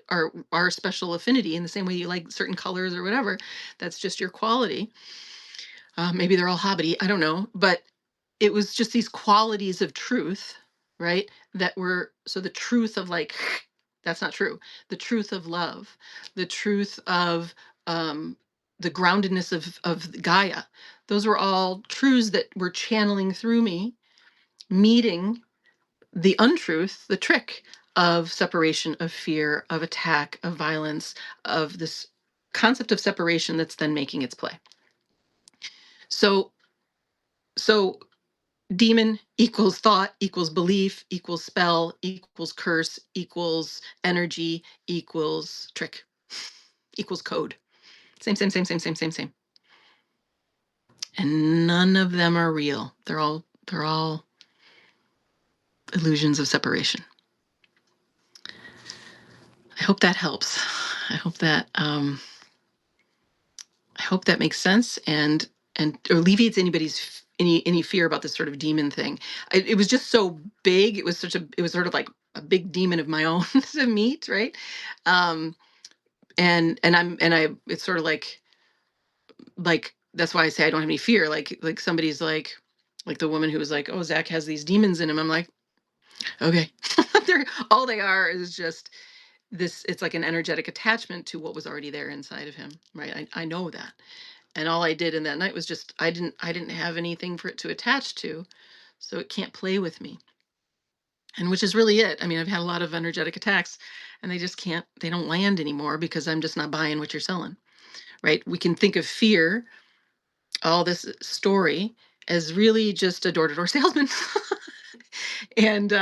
are our special affinity in the same way you like certain colors or whatever. That's just your quality. Maybe they're all hobbity, I don't know. But it was just these qualities of truth, right? That were so the truth of like, that's not true. The truth of love, the truth of um, the groundedness of Gaia. Those were all truths that were channeling through me, meeting the untruth, the trick of separation, of fear, of attack, of violence, of this concept of separation that's then making its play. So, so demon equals thought equals belief equals spell equals curse equals energy equals trick equals code. Same, same, same, same, same, same, same. And none of them are real. They're all illusions of separation. I hope that helps. I hope that makes sense and alleviates any fear about this sort of demon thing. It was just so big. It was sort of like a big demon of my own to meet, right? Um, and I it's sort of like that's why I say I don't have any fear. Like somebody's like the woman who was like, oh, Zach has these demons in him. I'm like, okay. They're all they are is just this. It's like an energetic attachment to what was already there inside of him, right? I know that. And all I did in that night was just I didn't have anything for it to attach to, so it can't play with me. And which is really it. I mean, I've had a lot of energetic attacks and they don't land anymore because I'm just not buying what you're selling. Right? We can think of fear, all this story, as really just a door-to-door salesman. And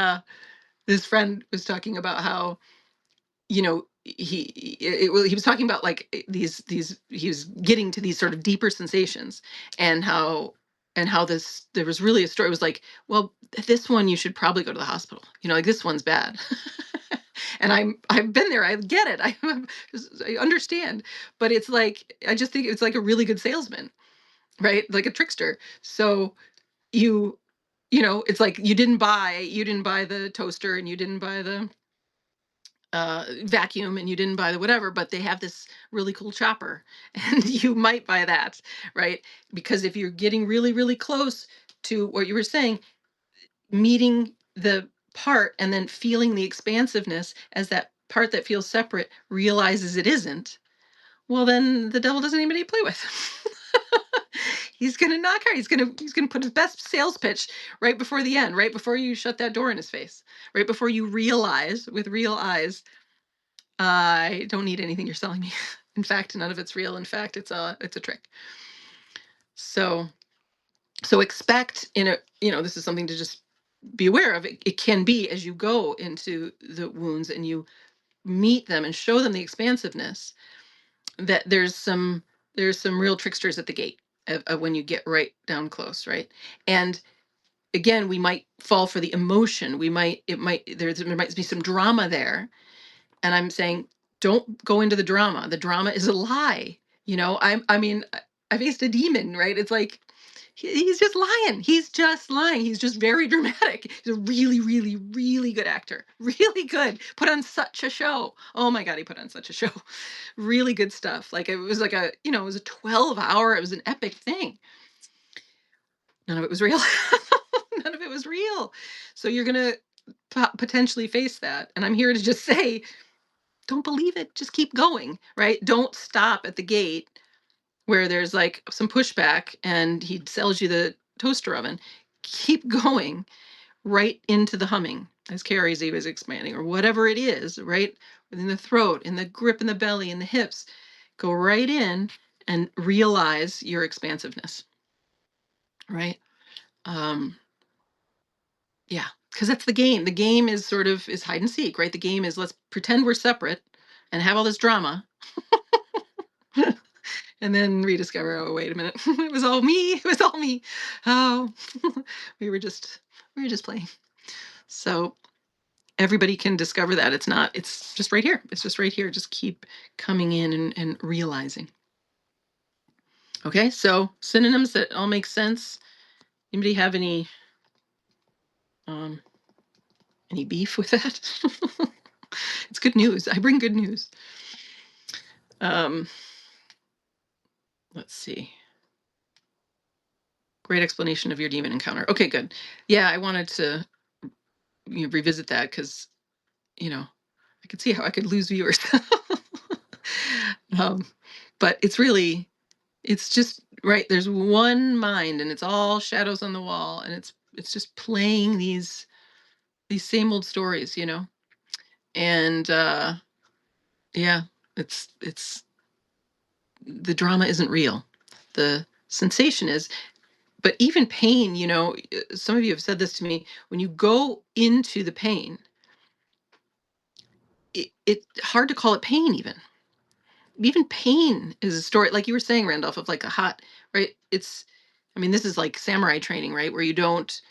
this friend was talking about how he was talking about like these he was getting to these sort of deeper sensations and how this there was really a story. It was like, well, this one you should probably go to the hospital, like this one's bad. And I've been there, I get it, I understand. But it's like, I just think it's like a really good salesman, right? Like a trickster. So you it's like you didn't buy the toaster and you didn't buy the vacuum and you didn't buy the whatever, but they have this really cool chopper and you might buy that, right? Because if you're getting really, really close to what you were saying, meeting the part and then feeling the expansiveness as that part that feels separate realizes it isn't, well, then the devil doesn't anybody to play with. He's gonna knock her. He's gonna put his best sales pitch right before the end, right before you shut that door in his face, right before you realize with real eyes, I don't need anything you're selling me. In fact, none of it's real. In fact, it's a trick. So expect this is something to just be aware of. It can be as you go into the wounds and you meet them and show them the expansiveness that there's some real tricksters at the gate of when you get right down close, right? And again, we might fall for the emotion. There might be some drama there. And I'm saying, don't go into the drama. The drama is a lie. I faced a demon, right? It's like, he's just lying. He's just lying. He's just very dramatic. He's a really, really, really good actor. Really good. Put on such a show. Oh my God, he put on such a show. Really good stuff. Like it was like it was a 12-hour, it was an epic thing. None of it was real. None of it was real. So you're going to potentially face that. And I'm here to just say, don't believe it. Just keep going, right? Don't stop at the gate where there's like some pushback and he sells you the toaster oven. Keep going right into the humming as Carrie Z was expanding or whatever it is, right? In the throat, in the grip in the belly, in the hips. Go right in and realize your expansiveness, right? Um, Yeah, because that's the game. The game is sort of is hide and seek, right? The game is let's pretend we're separate and have all this drama, and then rediscover, oh wait a minute, it was all me. It was all me. Oh, we were just we were just playing. So everybody can discover that it's not. It's just right here. It's just right here. Just keep coming in and realizing. Okay, so synonyms that all make sense. Anybody have um any beef with that? It's good news. I bring good news. Um, let's see. Great explanation of your demon encounter. Okay, good. Yeah, I wanted to revisit that because I could see how I could lose viewers. um, but it's really, it's just right. There's one mind, and it's all shadows on the wall, and it's just playing these same old stories, and yeah, it's the drama isn't real. The sensation is. But even pain, some of you have said this to me. When you go into the pain, it's hard to call it pain. Even pain is a story, like you were saying, Randolph, of like a hot, right? I mean, this is like samurai training, right? Where you don't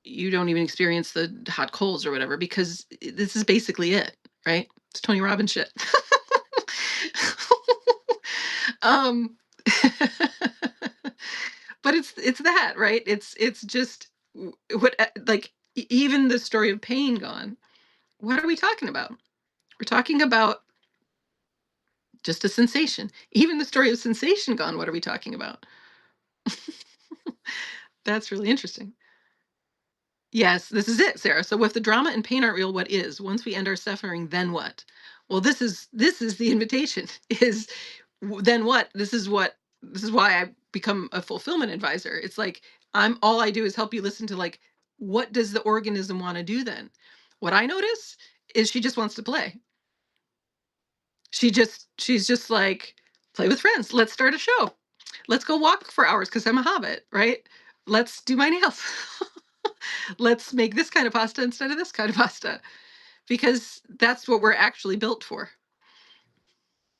even experience the hot coals or whatever because this is basically it, right? It's Tony Robbins shit. um, but it's that, right? It's just what like even the story of pain gone. What are we talking about? We're talking about just a sensation. Even the story of sensation gone. What are we talking about? That's really interesting. Yes, this is it, Sarah. So if the drama and pain aren't real, what is? Once we end our suffering, then what? Well, this is the invitation. Is then what? This is why I become a fulfillment advisor. It's like all I do is help you listen to like what does the organism want to do then? What I notice is she just wants to play. She's just like play with friends. Let's start a show. Let's go walk for hours because I'm a hobbit, right? Let's do my nails. Let's make this kind of pasta instead of this kind of pasta because that's what we're actually built for.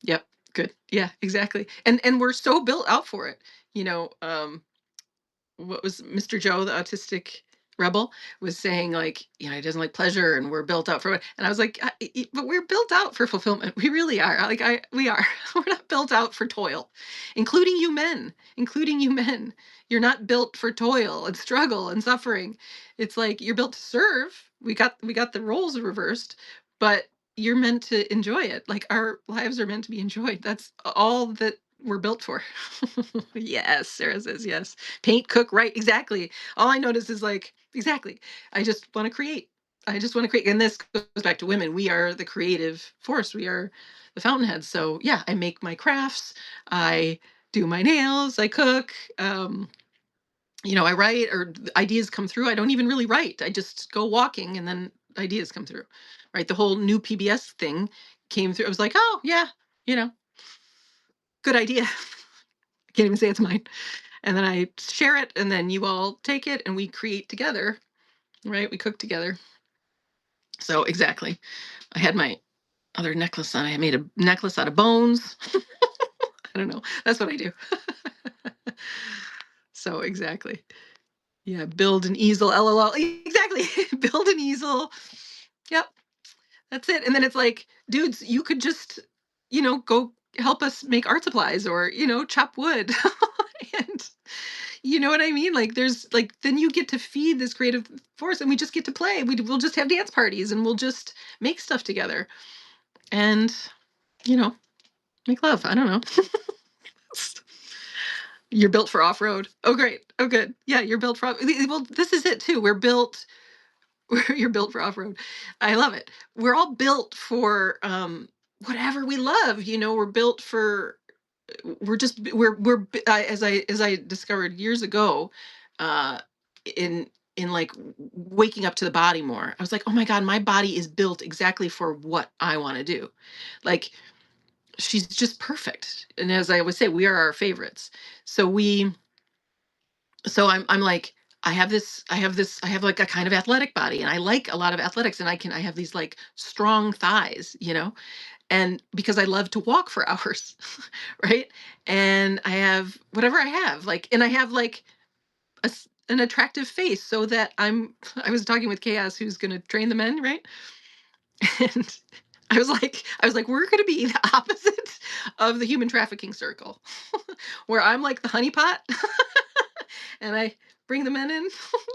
Yep, good. Yeah, exactly. And we're so built out for it. You know, what was Mr. Joe, the autistic rebel, was saying like, he doesn't like pleasure and we're built out for it. And I was like, but we're built out for fulfillment. We really are. Like we are. We're not built out for toil, including you men, including you men. You're not built for toil and struggle and suffering. It's like you're built to serve. We got the roles reversed, but you're meant to enjoy it. Like our lives are meant to be enjoyed. That's all that we're built for. Yes, Sarah says yes. Paint, cook, write. Exactly. All I notice is like, exactly. I just want to create. I just want to create. And this goes back to women. We are the creative force. We are the fountainheads. So yeah, I make my crafts. I do my nails. I cook. I write or ideas come through. I don't even really write. I just go walking and then ideas come through. Right. The whole new PBS thing came through. I was like, oh yeah, you know, good idea. I can't even say it's mine. And then I share it, and then you all take it, and we create together, right? We cook together. So exactly. I had my other necklace on. I made a necklace out of bones. I don't know. That's what I do. So exactly. Yeah, build an easel. LOL. Exactly. Build an easel. Yep. That's it. And then it's like, dudes, you could just, go help us make art supplies or, chop wood. And you know what I mean? Like there's like then you get to feed this creative force and we just get to play. We'll just have dance parties and we'll just make stuff together and you know, make love. I don't know. You're built for off-road. Oh great. Oh good. Yeah, you're built for well, this is it too. You're built for off-road. I love it. We're all built for whatever we love, we're built for we're just we're as I discovered years ago uh in like waking up to the body more. I was like, oh my god, my body is built exactly for what I want to do. Like she's just perfect, and as I always say, we are our favorites. So I'm like, I have like a kind of athletic body, and I like a lot of athletics, and I have these like strong thighs, and because I love to walk for hours, right? And I have whatever I have, like, and I have like an attractive face, so that I was talking with Chaos, who's going to train the men, right? And I was like, we're going to be the opposite of the human trafficking circle, where I'm like the honeypot, and I bring the men in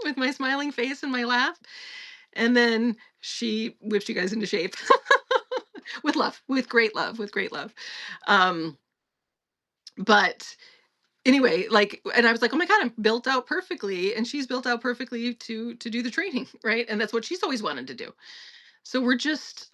with my smiling face and my laugh, and then she whips you guys into shape with love, with great love. Um, but anyway, like, and I was like, oh my god, I'm built out perfectly, and she's built out perfectly to do the training, right? And that's what she's always wanted to do. So we're just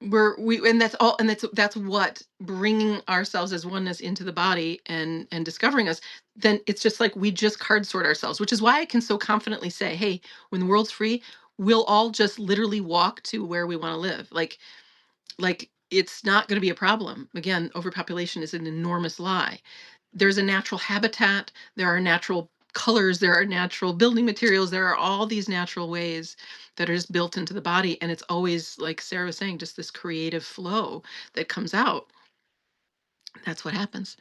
we and that's all, and that's what bringing ourselves as oneness into the body and discovering us. Then it's just like we just card sort ourselves, which is why I can so confidently say, hey, when the world's free, we'll all just literally walk to where we want to live. Like it's not going to be a problem. Again, overpopulation is an enormous lie. There's a natural habitat, there are natural colors, there are natural building materials, there are all these natural ways that are just built into the body, and it's always, like Sarah was saying, just this creative flow that comes out. That's what happens.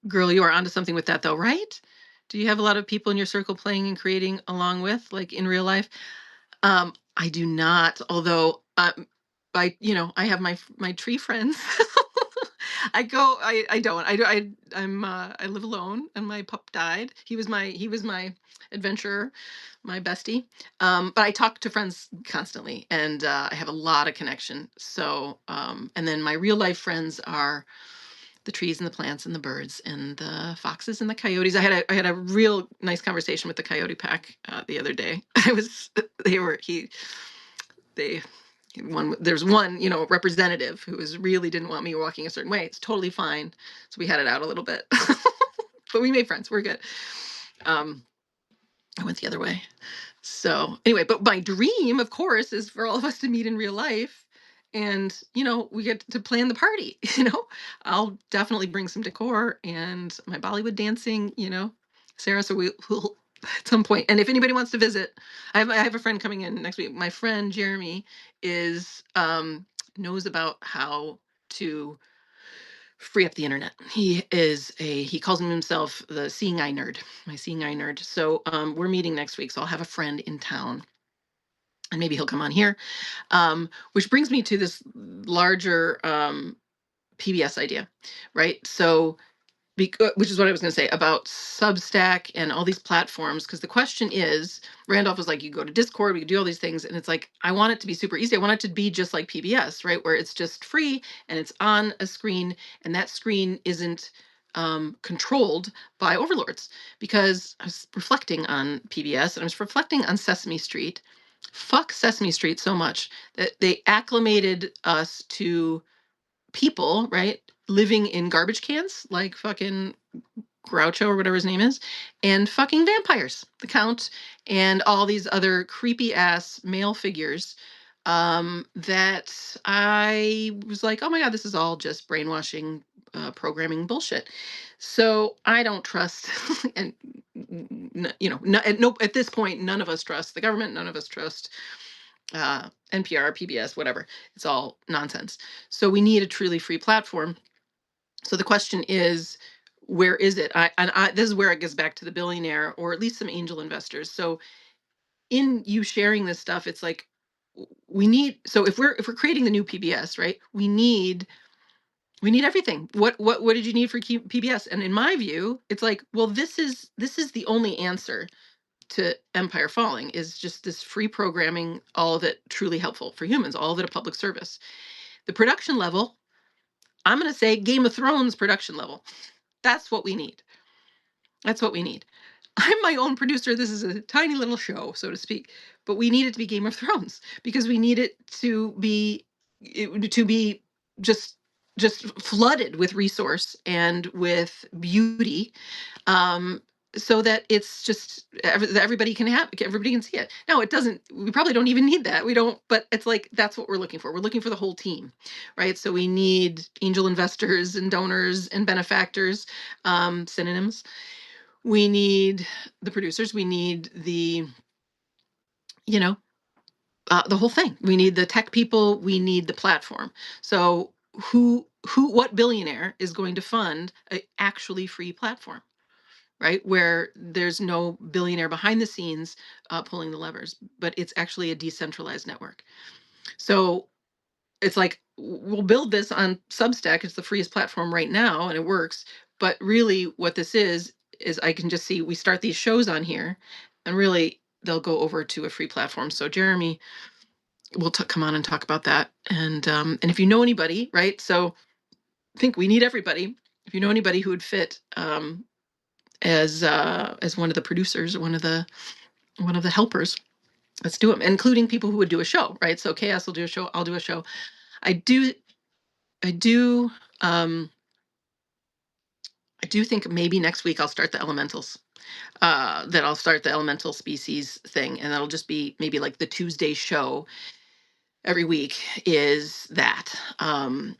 Girl, you are onto something with that though, right? Do you have a lot of people in your circle playing and creating along with, like, in real life? I do not, although I have my tree friends. I don't. I live alone, and my pup died. He was my adventurer, my bestie. But I talk to friends constantly, and I have a lot of connection. So, and then my real life friends are the trees and the plants and the birds and the foxes and the coyotes. I had a real nice conversation with the coyote pack the other day. I was they were he they one there's one representative who was really didn't want me walking a certain way. It's totally fine. So we had it out a little bit, but we made friends. We're good. Um, I went the other way. So anyway, but my dream, of course, is for all of us to meet in real life, and we get to plan the party. I'll definitely bring some decor and my Bollywood dancing. Sarah. So we'll at some point. And if anybody wants to visit, I have a friend coming in next week. My friend Jeremy is knows about how to free up the internet. He calls himself the seeing eye nerd, my seeing eye nerd. So we're meeting next week. So I'll have a friend in town, and maybe he'll come on here. Which brings me to this larger PBS idea, right? So which is what I was going to say about Substack and all these platforms. Because the question is, Randolph was like, you go to Discord, we can do all these things. And it's like, I want it to be super easy. I want it to be just like PBS, right? Where it's just free and it's on a screen, and that screen isn't controlled by overlords. Because I was reflecting on PBS, and I was reflecting on Sesame Street. Fuck Sesame Street so much that they acclimated us to people, right? Living in garbage cans, like fucking Groucho or whatever his name is, and fucking vampires, the Count, and all these other creepy ass male figures. That I was like, oh my God, this is all just brainwashing, programming bullshit. So I don't trust, and at this point, none of us trust the government, none of us trust NPR, PBS, whatever. It's all nonsense. So we need a truly free platform. So the question is, where is it? This is where it gets back to the billionaire, or at least some angel investors. So in you sharing this stuff, it's like we need. So if we're creating the new PBS, right? We need everything. What did you need for PBS? And in my view, it's like, well, this is the only answer to Empire Falling, is just this free programming, all of it truly helpful for humans, all of it a public service. The production level, I'm going to say Game of Thrones production level. That's what we need. That's what we need. I'm my own producer. This is a tiny little show, so to speak, but we need it to be Game of Thrones, because we need it to be just flooded with resource and with beauty, um, so that it's just everybody can see it. No, it doesn't. We probably don't even need that. We don't. But it's like, that's what we're looking for. We're looking for the whole team, right? So we need angel investors and donors and benefactors, synonyms. we need the producers, we need you know, the whole thing. We need the tech people, we need the platform. So what billionaire is going to fund a actually free platform, right? Where there's no billionaire behind the scenes pulling the levers, but it's actually a decentralized network. So it's like, we'll build this on Substack. It's the freest platform right now and it works. But really what this is I can just see we start these shows on here and really they'll go over to a free platform. So Jeremy will come on and talk about that. And if you know anybody, right? So I think we need everybody. If you know anybody who would fit as one of the producers, one of the helpers, let's do them, including people who would do a show, right? So Chaos will do a show, I'll do a show. I do I do think maybe next week I'll start the elementals. That I'll start the elemental species thing, and that'll just be maybe like the Tuesday show every week is that. And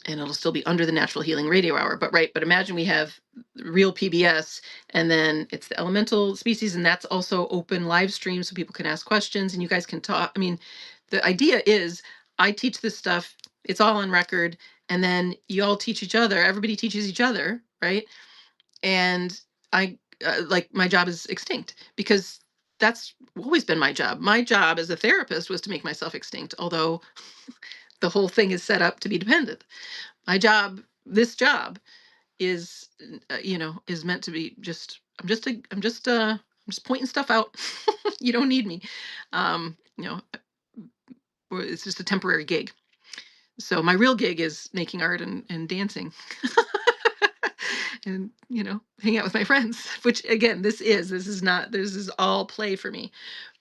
it'll still be under the Natural Healing Radio Hour. But imagine we have real PBS, and then it's the elemental species, and that's also open live stream so people can ask questions and you guys can talk. I mean, the idea is I teach this stuff, it's all on record, and then you all teach each other. Everybody teaches each other, right? And I like, my job is extinct because that's always been my job. My job as a therapist was to make myself extinct, although the whole thing is set up to be dependent. My job, this job, is is meant to be just. I'm just pointing stuff out. You don't need me. You know, it's just a temporary gig. So my real gig is making art and dancing. And hang out with my friends, which again, this is all play for me,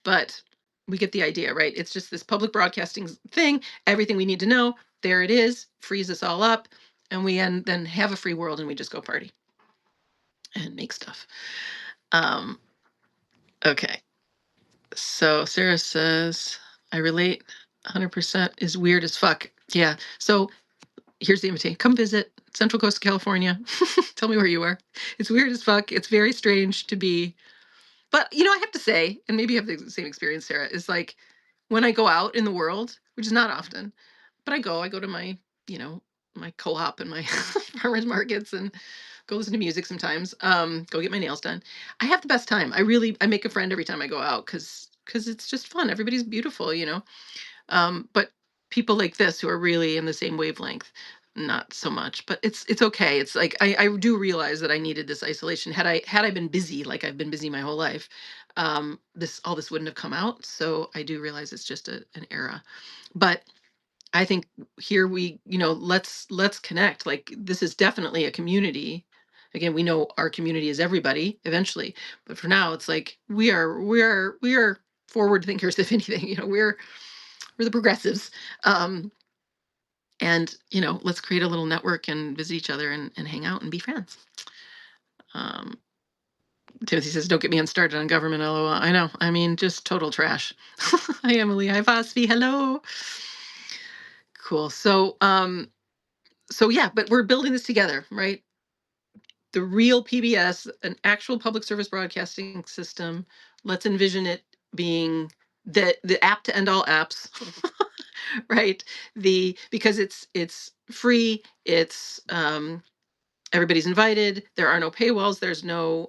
but we get the idea, right? It's just this public broadcasting thing, everything we need to know, there it is, frees us all up, and we then have a free world and we just go party and make stuff. Okay, so Sarah says, I relate 100%, is weird as fuck. Yeah, so here's the invitation. Come visit Central Coast of California. Tell me where you are. It's weird as fuck. It's very strange to be. But, I have to say, and maybe you have the same experience, Sarah, is like when I go out in the world, which is not often, but I go to my, my co-op and my farmers markets and go listen to music sometimes, go get my nails done. I have the best time. I make a friend every time I go out because it's just fun. Everybody's beautiful, but people like this who are really in the same wavelength, not so much. But it's okay. It's like I do realize that I needed this isolation. Had I been busy like I've been busy my whole life, all this wouldn't have come out. So I do realize it's just an era. But I think here let's connect. Like, this is definitely a community. Again, we know our community is everybody eventually, but for now, it's like we are forward thinkers. If anything, we're the progressives. And let's create a little network and visit each other and hang out and be friends. Timothy says, don't get me started on government, LOL. I know. I mean, just total trash. Hi, Emily. Hi, Vosvi. Hello. Cool. So yeah, but we're building this together, right? The real PBS, an actual public service broadcasting system. Let's envision it being the app to end all apps. Right? Because it's free, it's everybody's invited, there are no paywalls, there's no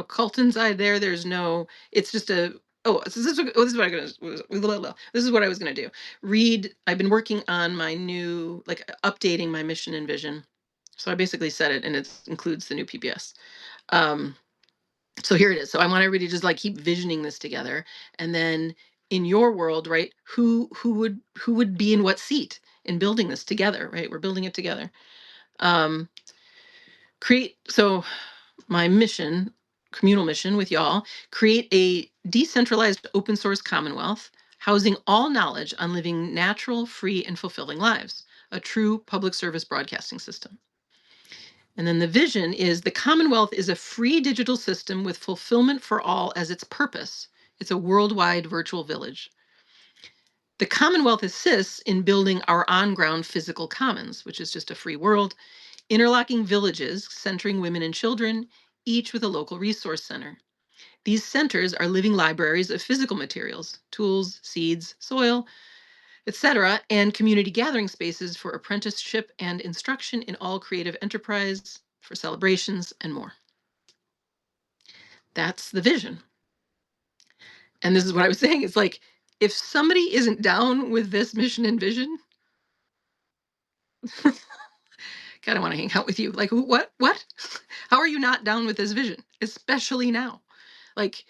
cult inside there, it's just this is what I was gonna do. I've been working on my new, like, updating my mission and vision. So I basically said it, and it includes the new PBS. So here it is. So I want everybody to just like keep visioning this together, and then in your world, right? Who would be in what seat in building this together, right? We're building it together. So my mission, communal mission with y'all, create a decentralized open source commonwealth housing all knowledge on living natural, free, and fulfilling lives, a true public service broadcasting system. And then the vision is the Commonwealth is a free digital system with fulfillment for all as its purpose. It's a worldwide virtual village. The Commonwealth assists in building our on-ground physical commons, which is just a free world, interlocking villages centering women and children, each with a local resource center. These centers are living libraries of physical materials, tools, seeds, soil, etc., and community gathering spaces for apprenticeship and instruction in all creative enterprise, for celebrations, and more. That's the vision. And this is what I was saying. It's like, if somebody isn't down with this mission and vision, God, I want to hang out with you. Like, what? How are you not down with this vision? Especially now. Like,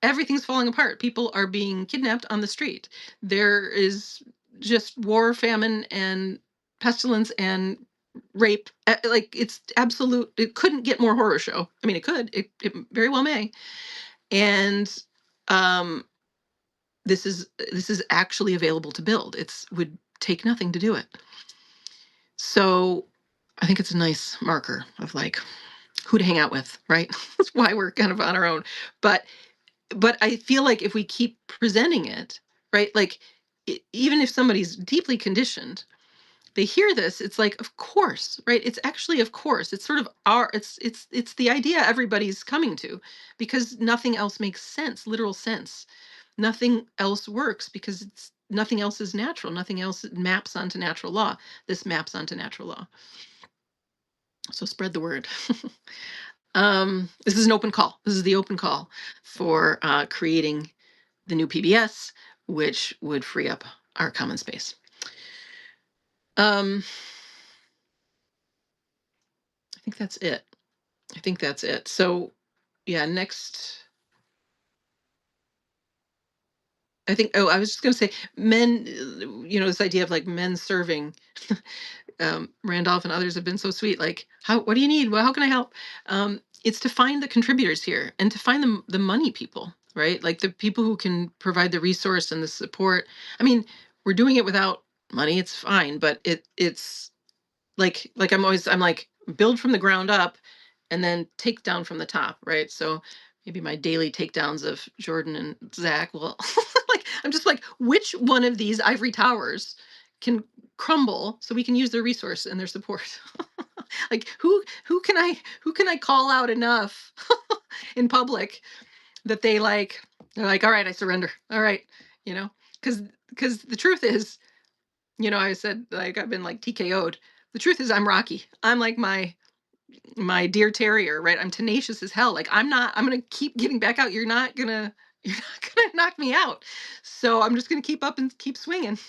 everything's falling apart. People are being kidnapped on the street. There is just war, famine, and pestilence and rape. Like, it's absolute. It couldn't get more horror show. I mean, it could. It very well may. And um, this is actually available to build. It's would take nothing to do it. So I think it's a nice marker of like who to hang out with, right? That's why we're kind of on our own. But I feel like if we keep presenting it, right, like even if somebody's deeply conditioned, they hear this, it's like, of course, right? It's actually, of course, it's sort of it's the idea everybody's coming to, because nothing else makes sense, literal sense. Nothing else works because it's nothing else is natural. Nothing else maps onto natural law. This maps onto natural law. So spread the word. This is an open call. This is the open call for creating the new PBS, which would free up our common space. I think that's it. So, yeah, next. I think, oh, I was just going to say, men, this idea of like men serving. Randolph and others have been so sweet. Like, what do you need? Well, how can I help? It's to find the contributors here and to find the money people, right? Like the people who can provide the resource and the support. I mean, we're doing it without money. It's fine, but it's like I'm like, build from the ground up and then take down from the top, right? So maybe my daily takedowns of Jordan and Zach will like, I'm just like, which one of these ivory towers can crumble so we can use their resource and their support? Like, who can I call out enough in public that they're like, all right, I surrender. All right, because the truth is, I said, like, I've been like TKO'd. The truth is I'm Rocky. I'm like my dear terrier, right? I'm tenacious as hell. Like, I'm gonna keep getting back out. You're not gonna knock me out. So I'm just gonna keep up and keep swinging.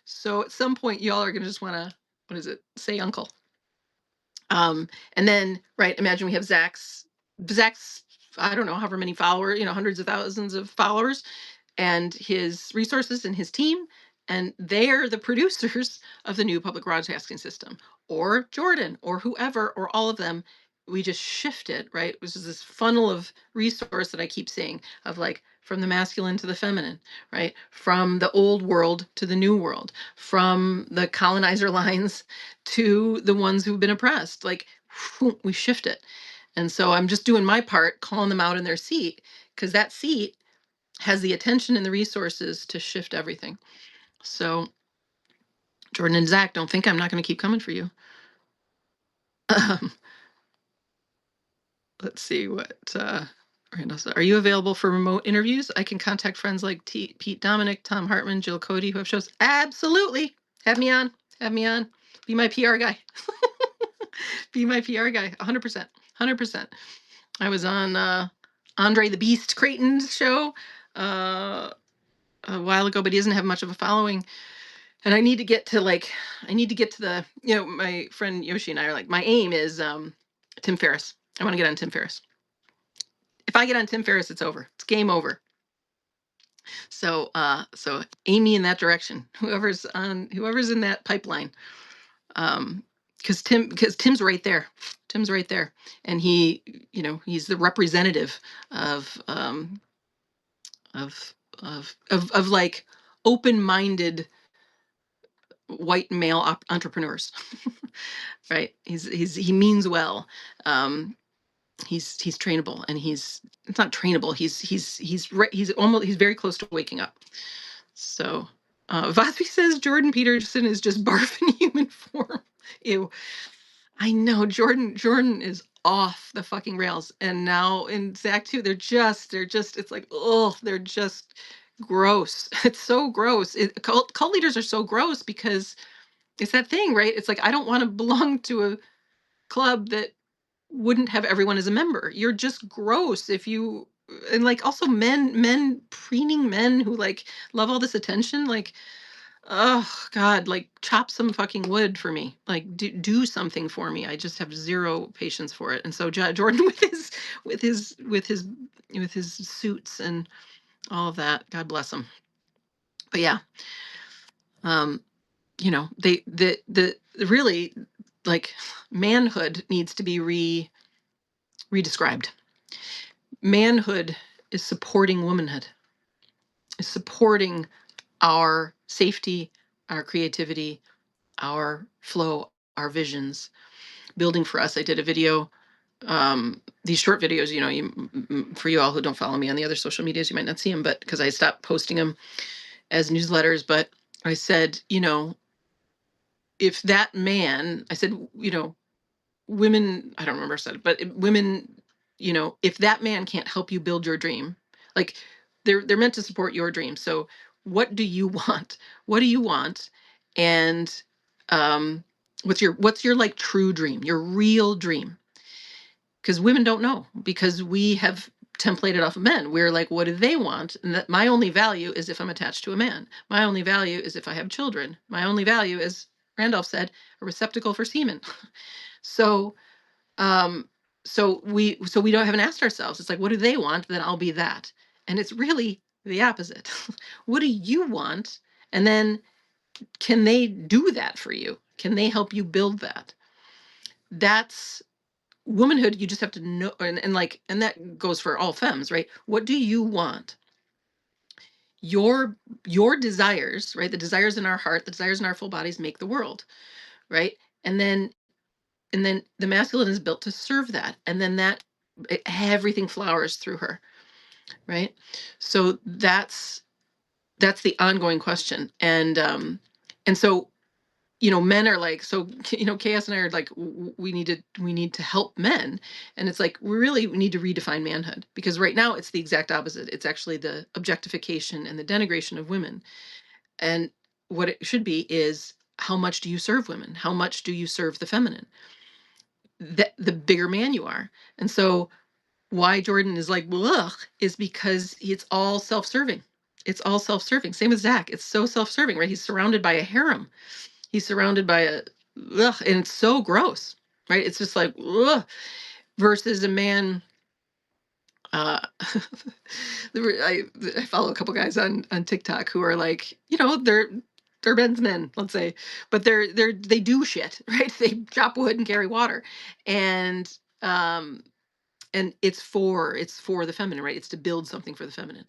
So at some point y'all are gonna just wanna, what is it? Say uncle. And then, right, imagine we have Zach's, I don't know, however many followers, hundreds of thousands of followers, and his resources and his team, and they're the producers of the new public broadcasting system, or Jordan, or whoever, or all of them. We just shift it, right? Which is this funnel of resource that I keep saying, of like, from the masculine to the feminine, right? From the old world to the new world, from the colonizer lines to the ones who've been oppressed. Like, we shift it. And so I'm just doing my part, calling them out in their seat, because that seat has the attention and the resources to shift everything. So Jordan and Zach, don't think I'm not going to keep coming for you. Let's see what Randall said. Are you available for remote interviews? I can contact friends like Pete Dominic, Tom Hartman, Jill Cody, who have shows. Absolutely. Have me on. Be my PR guy. Be my PR guy. 100%. 100%. I was on Andre the Beast Creighton's show a while ago, but he doesn't have much of a following. And I need to get to the, my friend Yoshi and I are like, my aim is Tim Ferriss. I want to get on Tim Ferriss. If I get on Tim Ferriss, it's over. It's game over. So aim me in that direction. Whoever's in that pipeline. Because Tim's right there. Tim's right there. And he, he's the representative of like open-minded white male entrepreneurs. Right? He means well. He's trainable, and it's not trainable. He's very close to waking up. So Vosby says Jordan Peterson is just barf in human form. Ew. I know Jordan is off the fucking rails. And now in Zach too, they're just it's like, oh, they're just gross. It's so gross. Cult leaders are so gross because it's that thing, right? It's like I don't want to belong to a club that wouldn't have everyone as a member. You're just gross if you and like also men preening men who like love all this attention, like oh God, like chop some fucking wood for me. Like do something for me. I just have zero patience for it. And so Jordan with his suits and all of that, God bless him. But yeah, um, the really like manhood needs to be redescribed. Manhood is supporting womanhood, is supporting our safety, our creativity, our flow, our visions, building for us. I did a video, these short videos, for you all who don't follow me on the other social medias, you might not see them, but because I stopped posting them as newsletters, but I said, if that man, I said, women, I don't remember if I said it, but women, if that man can't help you build your dream, like they're meant to support your dream. So what do you want? What do you want? And what's your like true dream, your real dream? Because women don't know, because we have templated off of men. We're like, what do they want? And that my only value is if I'm attached to a man. My only value is if I have children. My only value is, Randolph said, a receptacle for semen. So um so we don't haven't asked ourselves, it's like, what do they want? Then I'll be that. And it's really the opposite. What do you want? And then can they do that for you? Can they help you build that? That's womanhood. You just have to know, and that goes for all femmes, right? What do you want? Your desires, right? The desires in our heart, the desires in our full bodies make the world, right? And then the masculine is built to serve that, and then everything flowers through her, right? So that's the ongoing question. And so men are like, so Chaos and I are like, we need to help men. And it's like, we need to redefine manhood, because right now it's the exact opposite. It's actually the objectification and the denigration of women. And what it should be is, how much do you serve women? How much do you serve the feminine? The bigger man you are. And so why Jordan is like, ugh, is because it's all self-serving. It's all self-serving. Same with Zach. It's so self-serving, right? He's surrounded by a harem. He's surrounded by ugh, and it's so gross, right? It's just like, ugh, versus a man. Uh, I follow a couple guys on TikTok who are like, they're men's men, let's say, but they do shit, right? They chop wood and carry water, and um, and it's for the feminine, right? It's to build something for the feminine.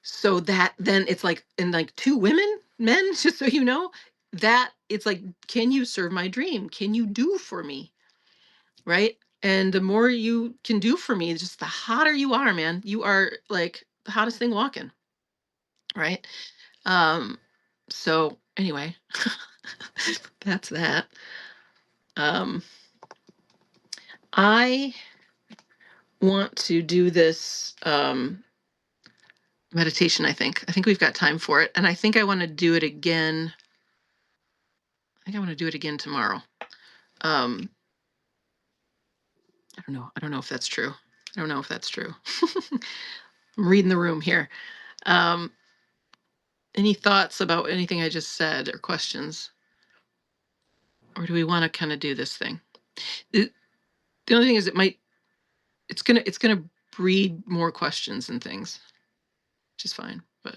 So that then it's like, and like two men, just so you know, that it's like, can you serve my dream? Can you do for me? Right? And the more you can do for me, just the hotter you are, man. You are like the hottest thing walking. Right? Um, so anyway, that's that. Um, I want to do this meditation. I think we've got time for it. And I think I want to do it again. I think I want to do it again tomorrow. I don't know. I don't know if that's true. I don't know if that's true. I'm reading the room here. Any thoughts about anything I just said, or questions? Or do we want to kind of do this thing? The only thing is, it's gonna breed more questions and things, which is fine. But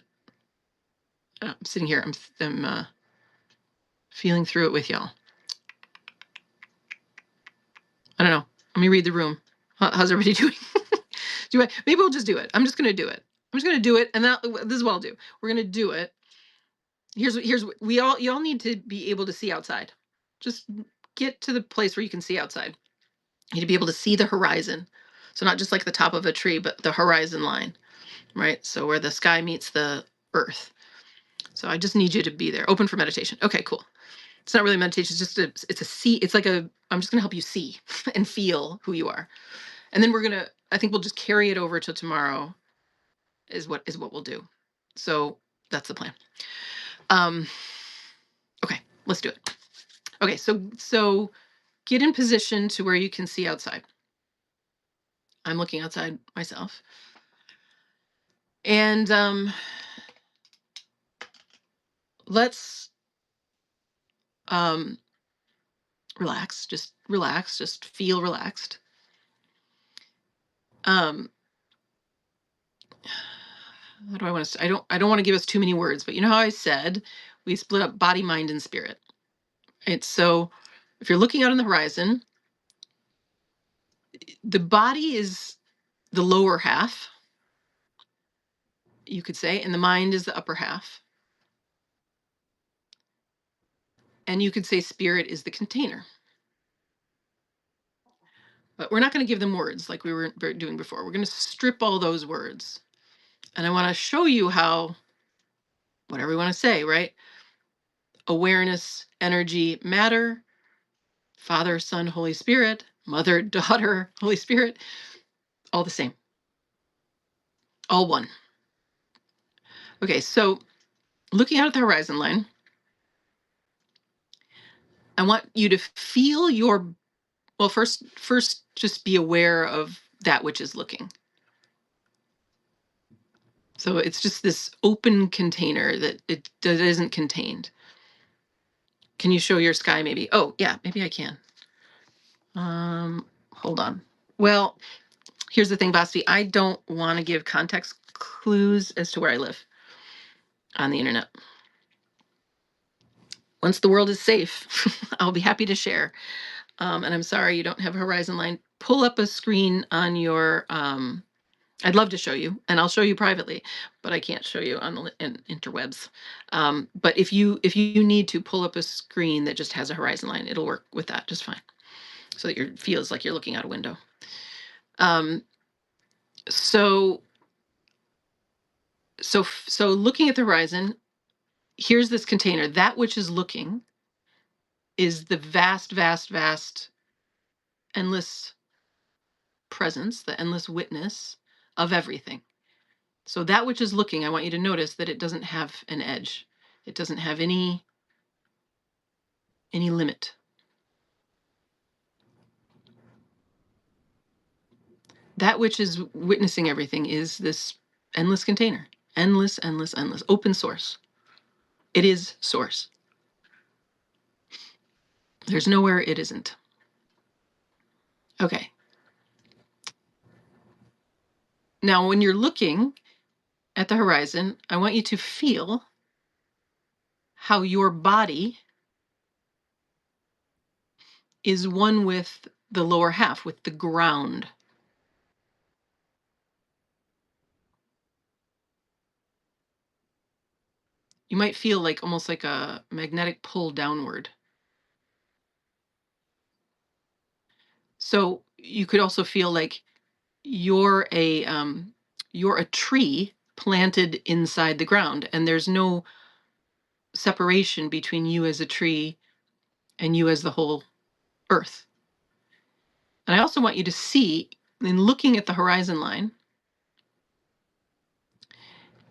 I'm sitting here, I'm feeling through it with y'all. I don't know. Let me read the room. How's everybody doing? Maybe we'll just do it. I'm just gonna do it. I'm just gonna do it, and this is what I'll do. We're gonna do it. Here's y'all need to be able to see outside. Just get to the place where you can see outside. You need to be able to see the horizon. So not just like the top of a tree, but the horizon line, right? So where the sky meets the earth. So I just need you to be there. Open for meditation. Okay, cool. It's not really meditation. It's just it's a see. It's like I'm just going to help you see and feel who you are. And then I think we'll just carry it over till tomorrow is what we'll do. So that's the plan. Um, okay, let's do it. Okay, so get in position to where you can see outside. I'm looking outside myself. And let's um, relax. Just relax. Just feel relaxed. Um, how do I want to? I don't want to give us too many words, but you know how I said we split up body, mind, and spirit. It's so if you're looking out on the horizon, the body is the lower half, you could say, and the mind is the upper half. And you could say spirit is the container. But we're not going to give them words like we were doing before. We're going to strip all those words. And I want to show you how, whatever we want to say, right? Awareness, energy, matter, Father, Son, Holy Spirit, Mother, Daughter, Holy Spirit, all the same, all one. Okay, so looking out at the horizon line, I want you to feel well, first just be aware of that which is looking. So it's just this open container that isn't contained. Can you show your sky maybe? Oh, yeah, maybe I can. Hold on. Well, here's the thing, Basti. I don't want to give context clues as to where I live on the internet. Once the world is safe, I'll be happy to share. And I'm sorry you don't have a horizon line. Pull up a screen on your I'd love to show you, and I'll show you privately, but I can't show you on the interwebs. But if you need to pull up a screen that just has a horizon line, it'll work with that just fine, so that it feels like you're looking out a window. So looking at the horizon, here's this container. That which is looking is the vast, vast, vast, endless presence, the endless witness of everything. So that which is looking, I want you to notice that it doesn't have an edge. It doesn't have any limit. That which is witnessing everything is this endless container. Endless, endless, endless. Open source. It is source. There's nowhere it isn't. Okay. Now, when you're looking at the horizon, I want you to feel how your body is one with the lower half, with the ground. You might feel like almost like a magnetic pull downward. So you could also feel like you're a tree planted inside the ground, and there's no separation between you as a tree and you as the whole earth. And I also want you to see, in looking at the horizon line,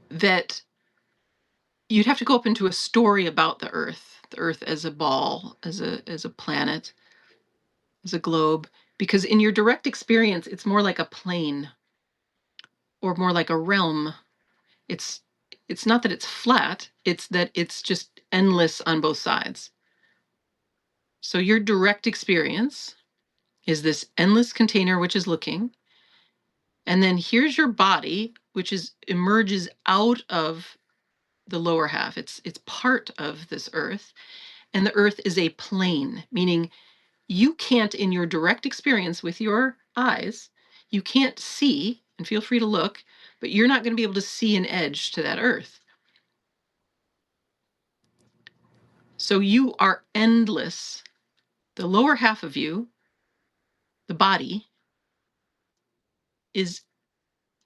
that you'd have to go up into a story about the earth as a ball, as a planet, as a globe, because in your direct experience, it's more like a plane or more like a realm. It's not that it's flat, it's that it's just endless on both sides. So your direct experience is this endless container which is looking, and then here's your body which emerges out of the lower half. It's part of this earth, and the earth is a plane, meaning you can't, in your direct experience with your eyes, you can't see, and feel free to look, but you're not going to be able to see an edge to that earth. So you are endless. The lower half of you, the body, is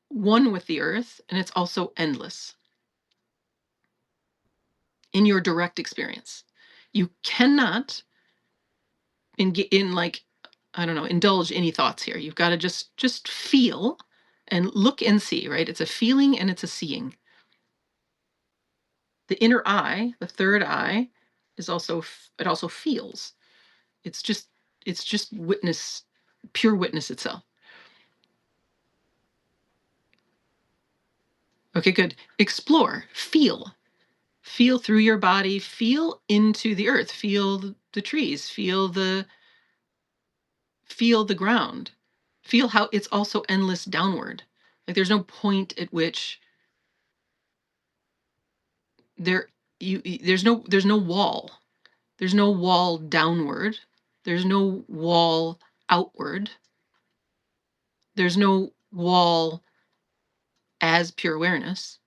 one with the earth, and it's also endless in your direct experience. You cannot in like, I don't know, indulge any thoughts here. You've got to just feel and look and see, right? It's a feeling and it's a seeing. The inner eye, the third eye, is also it also feels. It's just witness, pure witness itself. Okay, good. Explore, feel. Feel through your body, feel into the earth, feel the trees, feel the ground. Feel how it's also endless downward. Like there's no point at which there there's no wall. There's no wall downward. There's no wall outward. There's no wall as pure awareness.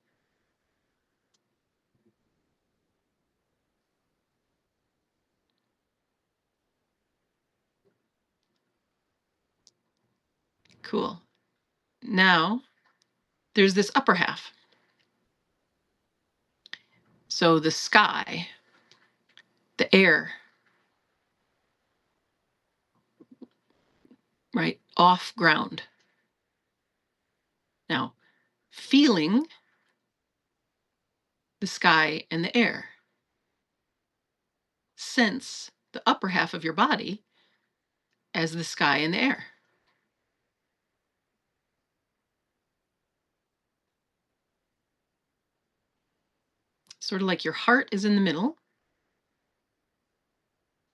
Cool. Now, there's this upper half. So the sky, the air, right? Off ground. Now, feeling the sky and the air. Sense the upper half of your body as the sky and the air. Sort of like your heart is in the middle,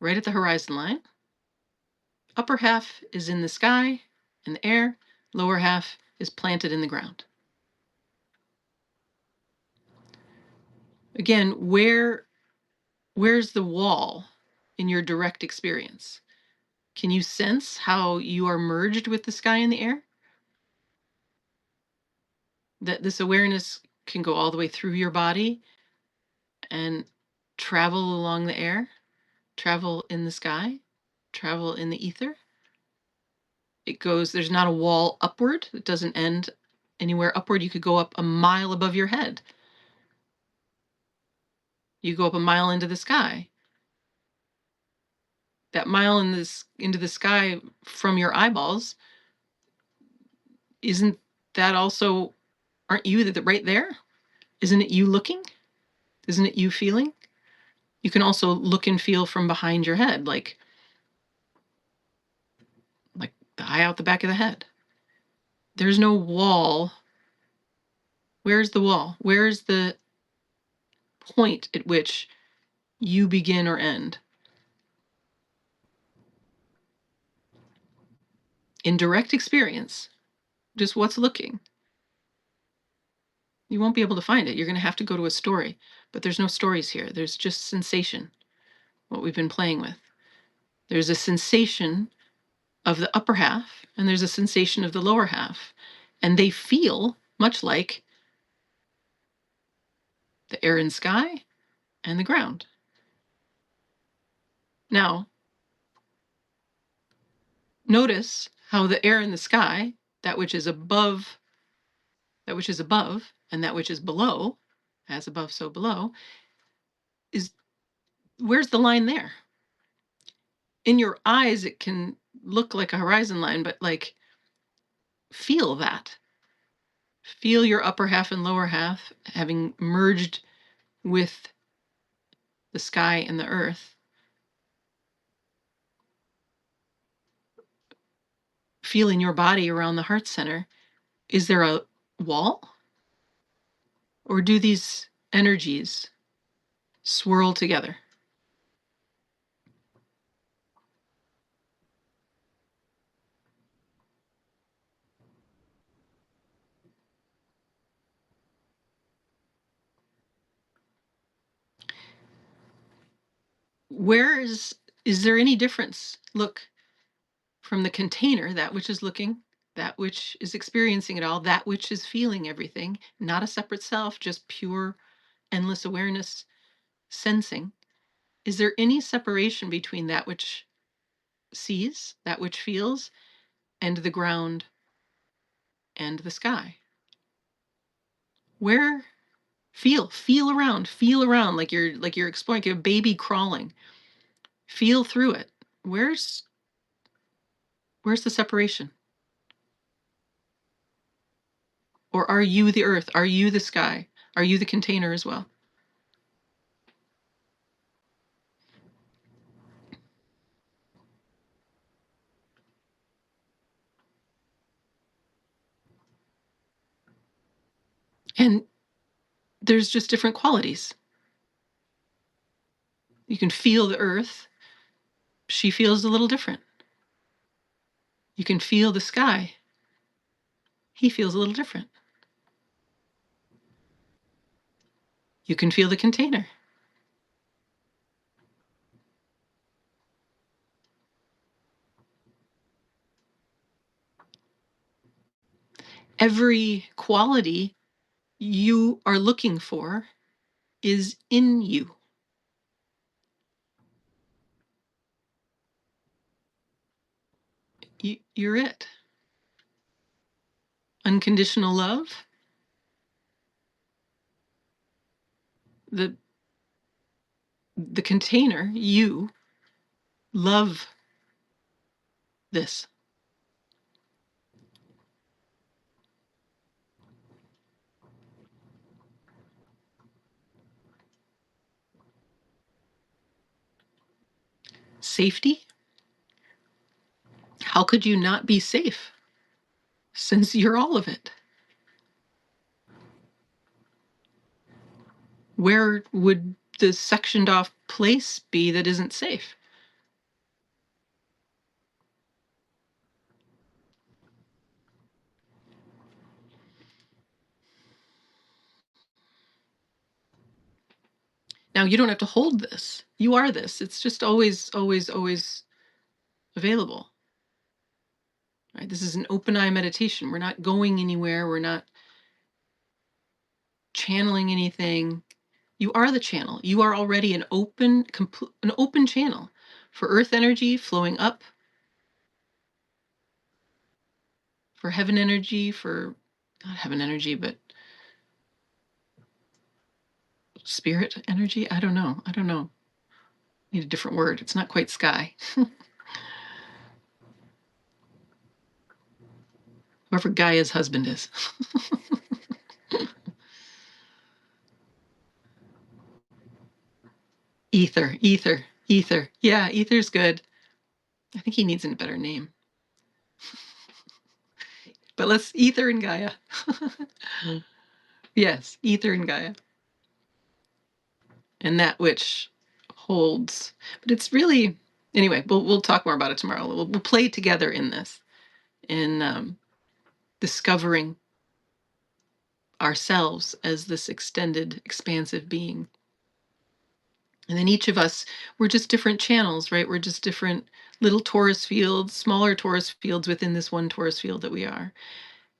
right at the horizon line. Upper half is in the sky and the air. Lower half is planted in the ground. Again, where's the wall in your direct experience? Can you sense how you are merged with the sky and the air? That this awareness can go all the way through your body and travel along the air, travel in the sky, travel in the ether. It goes, there's not a wall upward. It doesn't end anywhere upward. You could go up a mile above your head. You go up a mile into the sky. That mile into the sky from your eyeballs, isn't that also, aren't you right there? Isn't it you looking? Isn't it you feeling? You can also look and feel from behind your head, like the eye out the back of the head. There's no wall. Where's the wall? Where's the point at which you begin or end? In direct experience, just what's looking. You won't be able to find it. You're going to have to go to a story. But there's no stories here. There's just sensation, what we've been playing with. There's a sensation of the upper half, and there's a sensation of the lower half. And they feel much like the air and sky and the ground. Now, notice how the air in the sky, that which is above, and that which is below, as above, so below, is, where's the line there? In your eyes, it can look like a horizon line, but like, feel that. Feel your upper half and lower half having merged with the sky and the earth. Feel in your body around the heart center. Is there a wall? Or do these energies swirl together? Is there any difference? Look from the container, that which is looking, that which is experiencing it all, that which is feeling everything, not a separate self, just pure, endless awareness, sensing. Is there any separation between that which sees, that which feels, and the ground and the sky? Where Feel around like you're exploring, like a baby crawling. Feel through it. Where's where's the separation? Or are you the earth? Are you the sky? Are you the container as well? And there's just different qualities. You can feel the earth. She feels a little different. You can feel the sky. He feels a little different. You can feel the container. Every quality you are looking for is in you. You're it. Unconditional love, the the container, you love this. Safety? How could you not be safe since you're all of it? Where would the sectioned off place be that isn't safe? Now, you don't have to hold this. You are this. It's just always, always, always available. Right? This is an open eye meditation. We're not going anywhere. We're not channeling anything. You are the channel. You are already an open channel for earth energy flowing up, for heaven energy, for not heaven energy, but spirit energy. I don't know. I don't know. Need a different word. It's not quite sky. Whoever Gaia's husband is. Ether. Yeah, ether's good. I think he needs a better name. But let's ether and Gaia. Yes, ether and Gaia. And that which holds. But it's really anyway, we'll talk more about it tomorrow. We'll play together in this, in discovering ourselves as this extended, expansive being. And then each of us, we're just different channels, right? We're just different little torus fields, smaller torus fields within this one torus field that we are.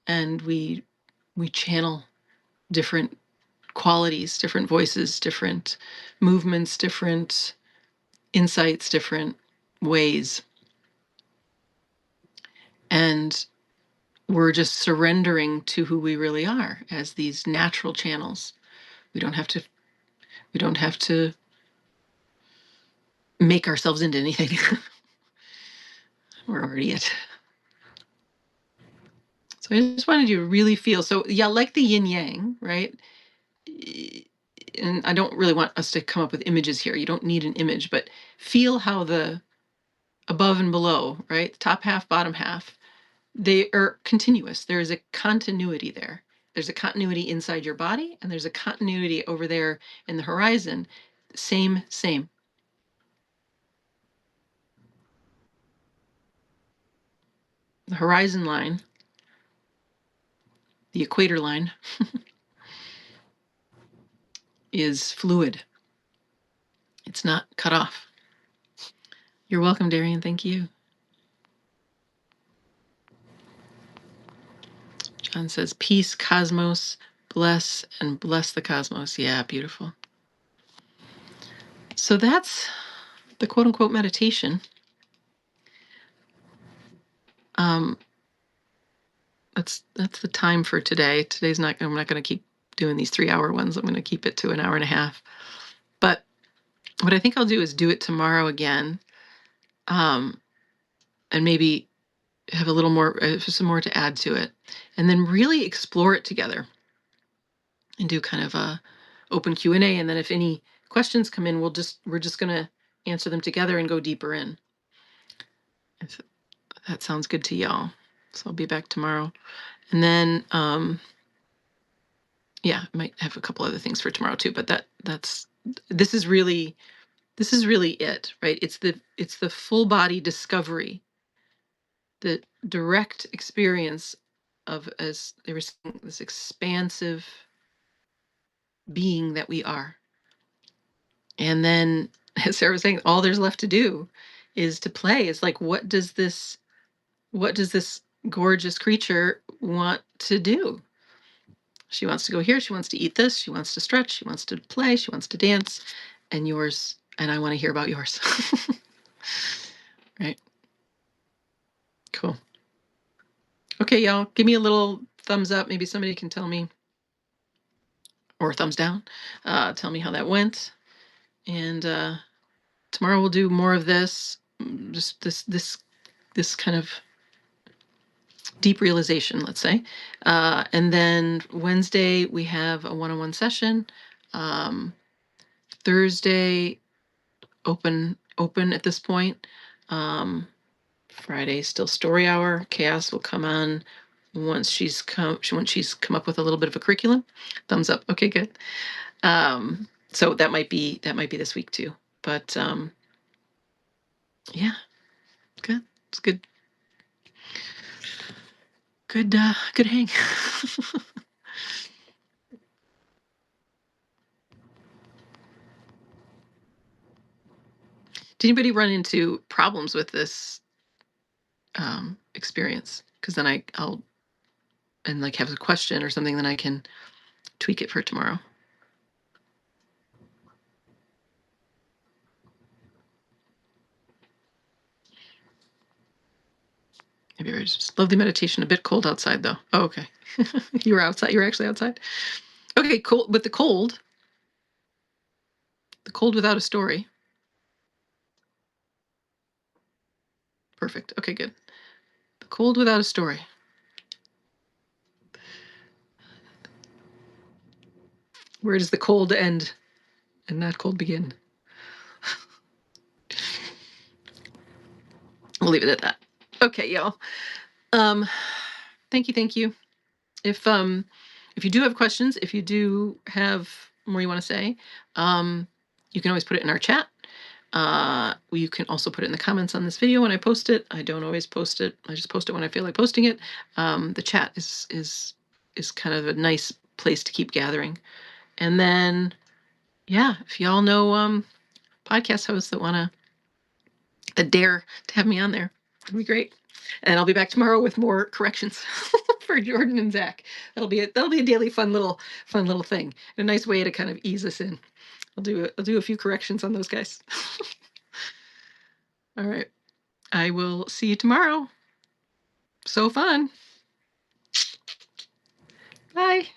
And we channel different qualities, different voices, different movements, different insights, different ways. And we're just surrendering to who we really are as these natural channels. We don't have to we don't have to make ourselves into anything. We're already it. So I just wanted you to really feel. So yeah, like the yin yang, right? And I don't really want us to come up with images here. You don't need an image, but feel how the above and below, right? Top half, bottom half, they are continuous. There is a continuity there. There's a continuity inside your body, and there's a continuity over there in the horizon. Same, same. The horizon line, the equator line, is fluid. It's not cut off. You're welcome, Darian. Thank you. John says, peace, cosmos, bless, and bless the cosmos. Yeah, beautiful. So that's the quote unquote meditation. That's the time for today. I'm not going to keep doing these 3-hour ones. I'm going to keep it to an hour and a half. But what I think I'll do is do it tomorrow again, and maybe have a little more, some more to add to it, and then really explore it together and do kind of a open Q&A. And then if any questions come in, we're just going to answer them together and go deeper in. If that sounds good to y'all. So I'll be back tomorrow. And then, yeah, I might have a couple other things for tomorrow too, but this is really it, right? It's the full body discovery, the direct experience of, as they were saying, this expansive being that we are. And then, as Sarah was saying, all there's left to do is to play. It's like, what does this gorgeous creature want to do? She wants to go here. She wants to eat this. She wants to stretch. She wants to play. She wants to dance. And I want to hear about yours. Right? Cool. Okay, y'all, give me a little thumbs up. Maybe somebody can tell me, or thumbs down. Tell me how that went. And tomorrow we'll do more of this. Just this kind of deep realization, let's say. And then Wednesday we have a one-on-one session. Thursday open at this point. Friday still story hour. Chaos will come on once she's come up with a little bit of a curriculum. Thumbs up. Okay, good. So that might be this week too. But yeah, good. It's good. Good hang. Did anybody run into problems with this experience? Because then I'll like have a question or something, then I can tweak it for tomorrow. Maybe I just love the meditation. A bit cold outside though. Oh, okay. You were outside. You were actually outside. Okay, cool. But the cold without a story. Perfect. Okay, good. The cold without a story. Where does the cold end and not cold begin? We'll leave it at that. Okay, y'all. Thank you. If you do have questions, if you do have more you want to say, you can always put it in our chat. You can also put it in the comments on this video when I post it. I don't always post it. I just post it when I feel like posting it. The chat is kind of a nice place to keep gathering. And then, yeah, if y'all know podcast hosts that dare to have me on there, it'd be great. And I'll be back tomorrow with more corrections for Jordan and Zach. That'll be a daily fun little thing. A nice way to kind of ease us in. I'll do a few corrections on those guys. All right. I will see you tomorrow. So fun. Bye.